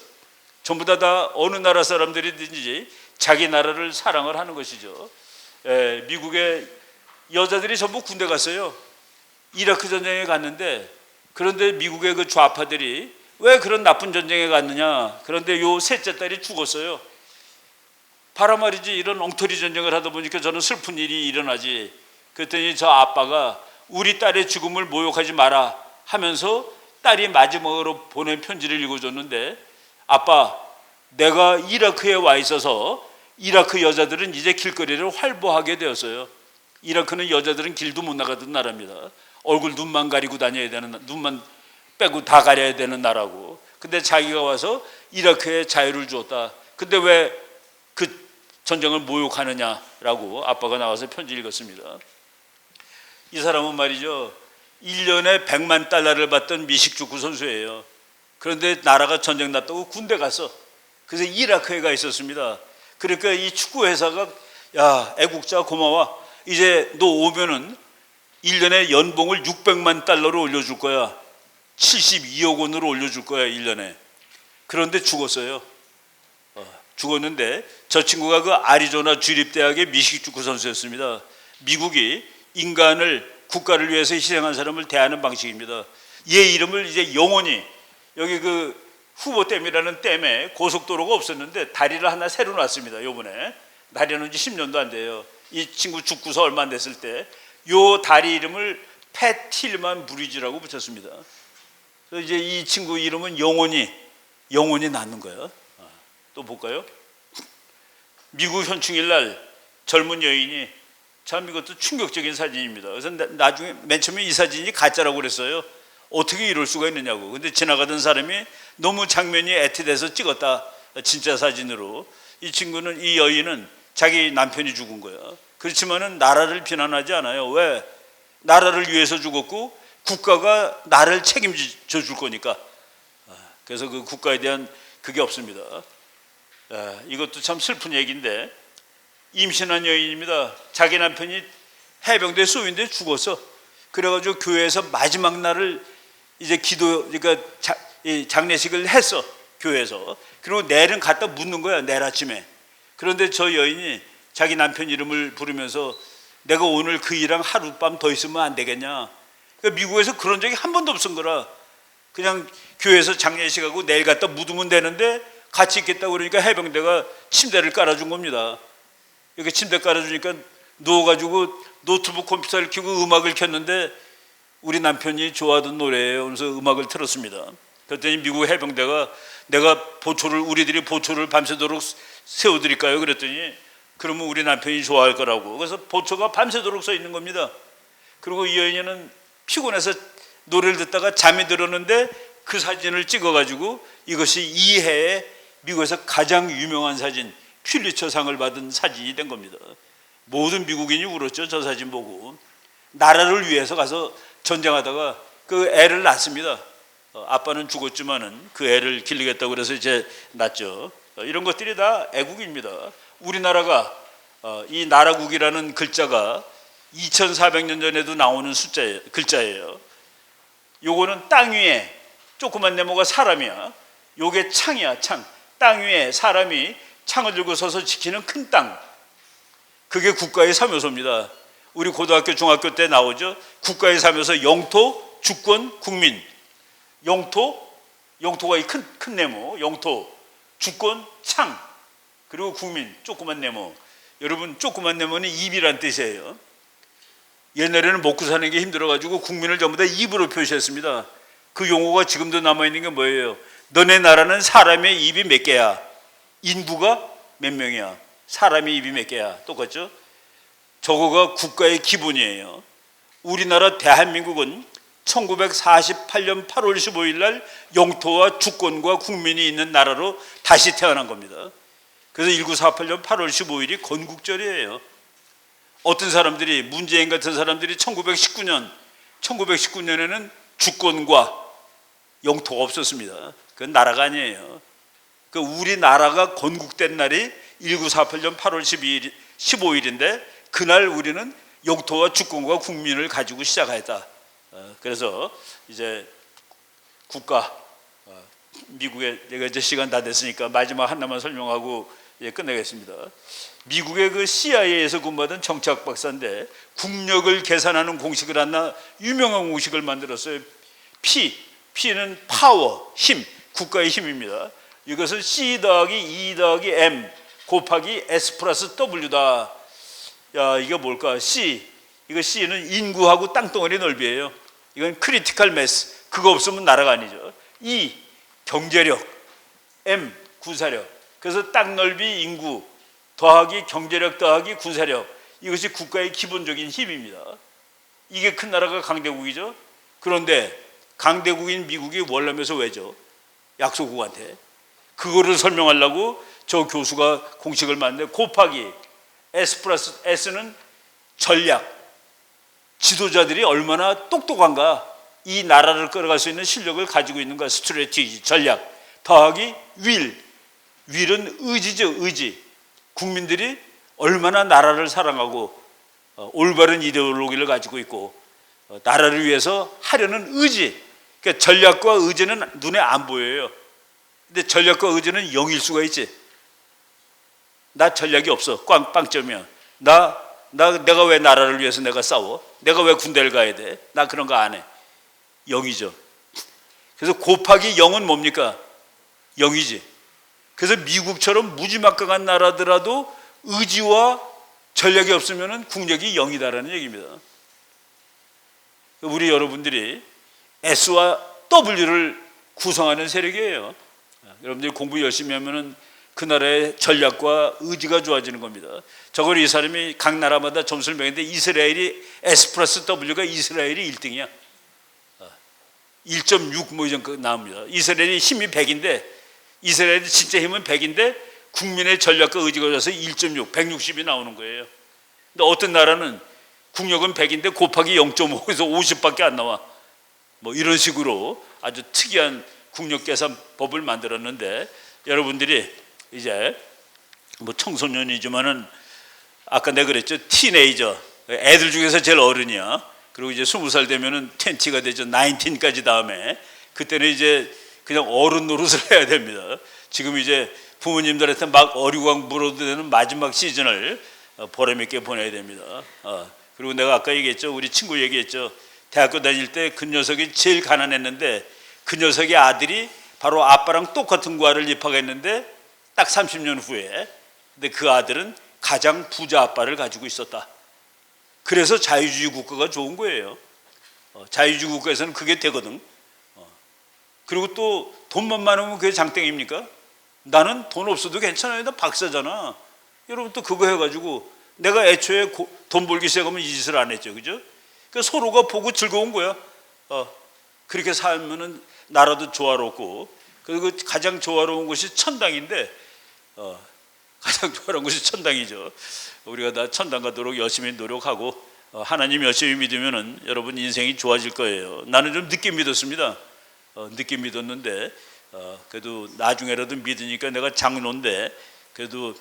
전부 다 어느 나라 사람들이든지 자기 나라를 사랑을 하는 것이죠. 미국의 여자들이 전부 군대 갔어요. 이라크 전쟁에 갔는데 그런데 미국의 그 좌파들이 왜 그런 나쁜 전쟁에 갔느냐. 그런데 요 셋째 딸이 죽었어요. 바라 말이지 이런 엉터리 전쟁을 하다 보니까 저는 슬픈 일이 일어나지. 그랬더니 저 아빠가 우리 딸의 죽음을 모욕하지 마라 하면서 딸이 마지막으로 보낸 편지를 읽어줬는데 아빠 내가 이라크에 와 있어서 이라크 여자들은 이제 길거리를 활보하게 되었어요. 이라크는 여자들은 길도 못 나가던 나라입니다. 얼굴 눈만 가리고 다녀야 되는 눈만 빼고 다 가려야 되는 나라고. 근데 자기가 와서 이라크에 자유를 주었다. 근데 왜 그 전쟁을 모욕하느냐라고 아빠가 나와서 편지 읽었습니다. 이 사람은 말이죠 1년에 100만 달러를 받던 미식축구 선수예요. 그런데 나라가 전쟁 났다고 군대 갔어. 그래서 이라크에 가 있었습니다. 그러니까 이 축구 회사가 야 애국자 고마워. 이제 너 오면은 1년에 연봉을 600만 달러로 올려줄 거야. 72억 원으로 올려줄 거야 1년에. 그런데 죽었어요. 죽었는데 저 친구가 그 아리조나 주립대학의 미식축구 선수였습니다. 미국이 인간을 국가를 위해서 희생한 사람을 대하는 방식입니다. 얘 이름을 이제 영원히 여기 그 후보댐이라는 댐에 고속도로가 없었는데 다리를 하나 새로 놨습니다. 요번에 다리 놓은 지 10년도 안 돼요. 이 친구 죽고서 얼마 안 됐을 때 요 다리 이름을 패틸만 브리지라고 붙였습니다. 그래서 이제 이 친구 이름은 영원히 낳는 거예요. 또 볼까요? 미국 현충일 날 젊은 여인이 참 이것도 충격적인 사진입니다. 그래서 나중에 맨 처음에 이 사진이 가짜라고 그랬어요. 어떻게 이럴 수가 있느냐고. 근데 지나가던 사람이 너무 장면이 애티돼서 찍었다. 진짜 사진으로. 이 여인은 자기 남편이 죽은 거야. 그렇지만은 나라를 비난하지 않아요. 왜? 나라를 위해서 죽었고 국가가 나를 책임져 줄 거니까. 그래서 그 국가에 대한 그게 없습니다. 이것도 참 슬픈 얘기인데, 임신한 여인입니다. 자기 남편이 해병대 쏘인데 죽었어. 그래가지고 교회에서 마지막 날을 이제 그러니까 장례식을 했어, 교회에서. 그리고 내일은 갖다 묻는 거야, 내일 아침에. 그런데 저 여인이 자기 남편 이름을 부르면서 내가 오늘 그 이랑 하룻밤 더 있으면 안 되겠냐. 그러니까 미국에서 그런 적이 한 번도 없은 거라. 그냥 교회에서 장례식하고 내일 갖다 묻으면 되는데 같이 있겠다고 그러니까 해병대가 침대를 깔아준 겁니다. 이렇게 침대 깔아주니까 누워가지고 노트북 컴퓨터를 켜고 음악을 켰는데 우리 남편이 좋아하던 노래예요. 그래서 음악을 틀었습니다. 그랬더니 미국 해병대가 내가 우리들이 보초를 밤새도록 세워드릴까요? 그랬더니 그러면 우리 남편이 좋아할 거라고. 그래서 보초가 밤새도록 서 있는 겁니다. 그리고 이 여인은 피곤해서 노래를 듣다가 잠이 들었는데 그 사진을 찍어가지고 이것이 이해에 미국에서 가장 유명한 사진, 퓰리처상을 받은 사진이 된 겁니다. 모든 미국인이 울었죠, 저 사진 보고. 나라를 위해서 가서 전쟁하다가 그 애를 낳습니다. 아빠는 죽었지만은 그 애를 기르겠다고 그래서 이제 낳죠. 이런 것들이 다 애국입니다. 우리나라가 이 나라국이라는 글자가 2400년 전에도 나오는 글자예요. 요거는 땅 위에 조그만 네모가 사람이야. 요게 창이야, 창. 땅 위에 사람이 창을 들고 서서 지키는 큰 땅. 그게 국가의 사묘소입니다. 우리 고등학교, 중학교 때 나오죠. 국가의 사묘소, 영토, 주권, 국민. 영토가 이 큰 네모, 영토, 주권, 창, 그리고 국민, 조그만 네모. 여러분, 조그만 네모는 입이란 뜻이에요. 옛날에는 먹고 사는 게 힘들어가지고 국민을 전부 다 입으로 표시했습니다. 그 용어가 지금도 남아있는 게 뭐예요? 너네 나라는 사람의 입이 몇 개야? 인구가 몇 명이야? 사람의 입이 몇 개야? 똑같죠? 저거가 국가의 기본이에요. 우리나라 대한민국은 1948년 8월 15일 날 영토와 주권과 국민이 있는 나라로 다시 태어난 겁니다. 그래서 1948년 8월 15일이 건국절이에요. 어떤 사람들이, 문재인 같은 사람들이 1919년에는 주권과 영토가 없었습니다. 그건 나라가 아니에요. 그 우리나라가 건국된 날이 1948년 8월 15일인데 그날 우리는 영토와 주권과 국민을 가지고 시작했다. 그래서 이제 국가, 미국에 내가 이제 시간 다 됐으니까 마지막 하나만 설명하고 끝내겠습니다. 미국의 그 CIA에서 근무하던 정치학 박사인데 국력을 계산하는 공식을 하나 유명한 공식을 만들었어요. P는 파워, 힘, 국가의 힘입니다. 이것은 C 더하기 E 더하기 M 곱하기 S 플러스 W다. 야, 이게 뭘까? 이거 C는 인구하고 땅덩어리 넓이에요. 이건 크리티컬 매스, 그거 없으면 나라가 아니죠. E, 경제력, M, 군사력. 그래서 땅 넓이, 인구 더하기 경제력 더하기 군사력, 이것이 국가의 기본적인 힘입니다. 이게 큰 나라가 강대국이죠. 그런데 강대국인 미국이 월남에서 왜죠? 약소국한테. 그거를 설명하려고 저 교수가 공식을 만드는데 곱하기 S 플러스 S는 전략, 지도자들이 얼마나 똑똑한가, 이 나라를 끌어갈 수 있는 실력을 가지고 있는가, 스트래티지, 전략, 더하기 윌은 의지죠, 의지. 국민들이 얼마나 나라를 사랑하고 올바른 이데올로기를 가지고 있고 나라를 위해서 하려는 의지. 그러니까 전략과 의지는 눈에 안 보여요. 근데 전략과 의지는 0일 수가 있지. 나 전략이 없어, 빵점이야. 내가 왜 나라를 위해서 내가 싸워? 내가 왜 군대를 가야 돼? 나 그런 거 안 해. 0이죠. 그래서 곱하기 0은 뭡니까? 0이지. 그래서 미국처럼 무지막강한 나라더라도 의지와 전략이 없으면 국력이 0이다라는 얘기입니다. 우리 여러분들이 S와 W를 구성하는 세력이에요. 여러분들이 공부 열심히 하면 그 나라의 전략과 의지가 좋아지는 겁니다. 저걸 이 사람이 각 나라마다 점수를 매기는데 이스라엘이 S 플러스 W가 이스라엘이 1등이야. 1.6 뭐 이런 거 나옵니다. 이스라엘이 힘이 100인데 이스라엘이 진짜 힘은 100인데 국민의 전략과 의지가 좋아서 1.6, 160이 나오는 거예요. 근데 어떤 나라는 국력은 100인데 곱하기 0.5에서 50밖에 안 나와. 뭐 이런 식으로 아주 특이한 국력 계산법을 만들었는데, 여러분들이 이제 뭐 청소년이지만은 아까 내가 그랬죠, 티네이저, 애들 중에서 제일 어른이야. 그리고 이제 20살 되면은 20가 되죠. 19까지 다음에 그때는 이제 그냥 어른 노릇을 해야 됩니다. 지금 이제 부모님들한테 막 어리광 물어도 되는 마지막 시즌을 보람있게 보내야 됩니다. 그리고 내가 아까 얘기했죠, 우리 친구 얘기했죠, 대학교 다닐 때 그 녀석이 제일 가난했는데 그 녀석의 아들이 바로 아빠랑 똑같은 과를 입학했는데 딱 30년 후에, 근데 그 아들은 가장 부자 아빠를 가지고 있었다. 그래서 자유주의 국가가 좋은 거예요. 자유주의 국가에서는 그게 되거든. 그리고 또 돈만 많으면 그게 장땡입니까? 나는 돈 없어도 괜찮아요, 나 박사잖아. 여러분 또 그거 해가지고 내가 애초에 돈 벌기 시작하면 이 짓을 안 했죠, 그죠? 그러니까 서로가 보고 즐거운 거야. 그렇게 살면은 나라도 조화롭고, 그리고 가장 조화로운 곳이 천당인데, 가장 조화로운 곳이 천당이죠. 우리가 다 천당 가도록 열심히 노력하고 하나님 열심히 믿으면은 여러분 인생이 좋아질 거예요. 나는 좀 늦게 믿었습니다. 늦게 믿었는데 그래도 나중에라도 믿으니까 내가 장로인데 그래도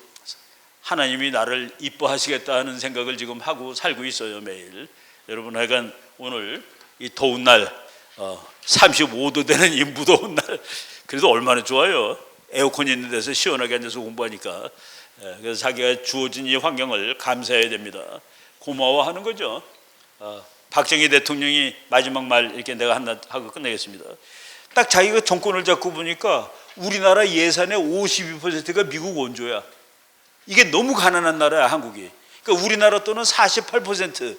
하나님이 나를 이뻐하시겠다 하는 생각을 지금 하고 살고 있어요, 매일. 여러분 하여간 오늘 이 더운 날, 35도 되는 이 무더운 날, 그래도 얼마나 좋아요. 에어컨 있는 데서 시원하게 앉아서 공부하니까. 그래서 자기가 주어진 이 환경을 감사해야 됩니다. 고마워하는 거죠. 박정희 대통령이 마지막 말 이렇게 내가 하나 하고 끝내겠습니다. 딱 자기가 정권을 잡고 보니까 우리나라 예산의 52%가 미국 원조야. 이게 너무 가난한 나라야, 한국이. 그러니까 우리나라 돈은 48%,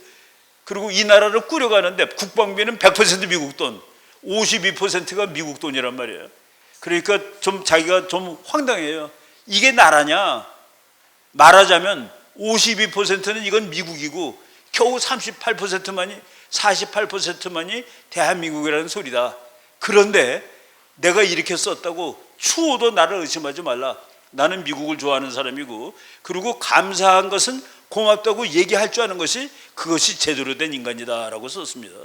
그리고 이 나라를 꾸려가는데 국방비는 100% 미국 돈, 52%가 미국 돈이란 말이에요. 그러니까 좀 자기가 좀 황당해요. 이게 나라냐? 말하자면 52%는 이건 미국이고 겨우 48%만이 대한민국이라는 소리다. 그런데 내가 이렇게 썼다고 추호도 나를 의심하지 말라. 나는 미국을 좋아하는 사람이고, 그리고 감사한 것은 고맙다고 얘기할 줄 아는 것이, 그것이 제대로 된 인간이다라고 썼습니다.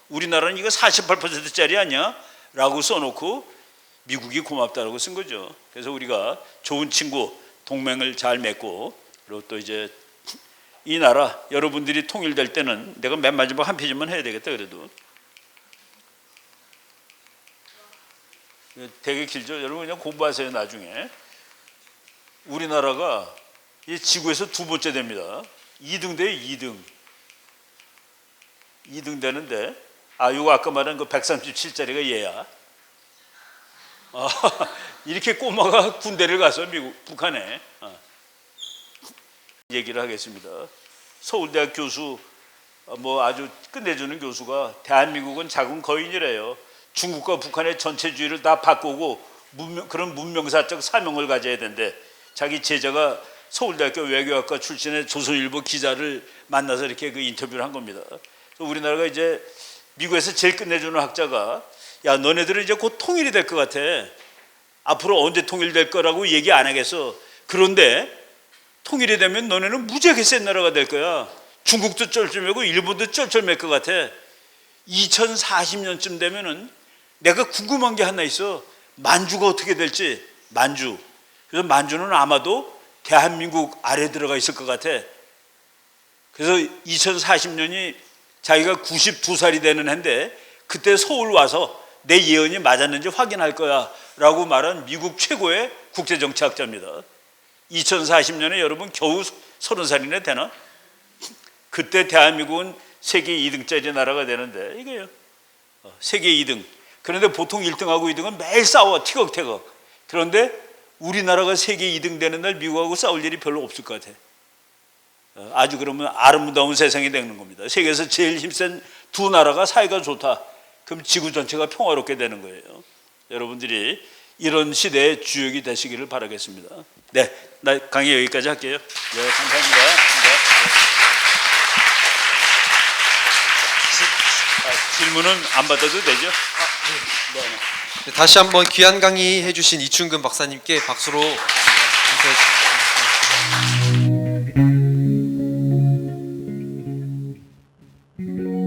우리나라는 이거 48%짜리 아니야? 라고 써놓고 미국이 고맙다라고 쓴 거죠. 그래서 우리가 좋은 친구, 동맹을 잘 맺고, 그리고 또 이제 이 나라 여러분들이 통일될 때는 내가 맨 마지막 한 페이지만 해야 되겠다. 그래도 되게 길죠. 여러분 그냥 공부하세요. 나중에 우리나라가 이 지구에서 두 번째 됩니다. 2등 돼요. 2등 되는데, 이거 아까 말한 그 137짜리가 얘야. 이렇게 꼬마가 군대를 가서 북한에 얘기를 하겠습니다. 서울대학 교수, 뭐 아주 끝내주는 교수가 대한민국은 작은 거인이래요. 중국과 북한의 전체주의를 다 바꾸고 그런 문명사적 사명을 가져야 된대. 자기 제자가 서울대학교 외교학과 출신의 조선일보 기자를 만나서 이렇게 그 인터뷰를 한 겁니다. 우리나라가 이제 미국에서 제일 끝내주는 학자가, 야, 너네들은 이제 곧 통일이 될 것 같아. 앞으로 언제 통일될 거라고 얘기 안 하겠어. 그런데 통일이 되면 너네는 무지하게 센 나라가 될 거야. 중국도 쩔쩔매고 일본도 쩔쩔맬 것 같아. 2040년쯤 되면은 내가 궁금한 게 하나 있어. 만주가 어떻게 될지. 만주. 그래서 만주는 아마도 대한민국 아래 들어가 있을 것 같아. 그래서 2040년이 자기가 92살이 되는 해인데 그때 서울 와서 내 예언이 맞았는지 확인할 거야 라고 말한 미국 최고의 국제정치학자입니다. 2040년에 여러분 겨우 30살이나 되나? 그때 대한민국은 세계 2등짜리 나라가 되는데, 이게요, 세계 2등. 그런데 보통 1등하고 2등은 매일 싸워, 티격태격. 그런데 우리나라가 세계 2등 되는 날 미국하고 싸울 일이 별로 없을 것 같아. 아주 그러면 아름다운 세상이 되는 겁니다. 세계에서 제일 힘센 두 나라가 사이가 좋다. 그럼 지구 전체가 평화롭게 되는 거예요. 여러분들이 이런 시대의 주역이 되시기를 바라겠습니다. 네, 나 강의 여기까지 할게요. 네, 감사합니다. 네. 질문은 안 받아도 되죠? 네. 네, 다시 한번 귀한 강의 해주신 이충근 박사님께 박수로 감사해 주십니다. 네.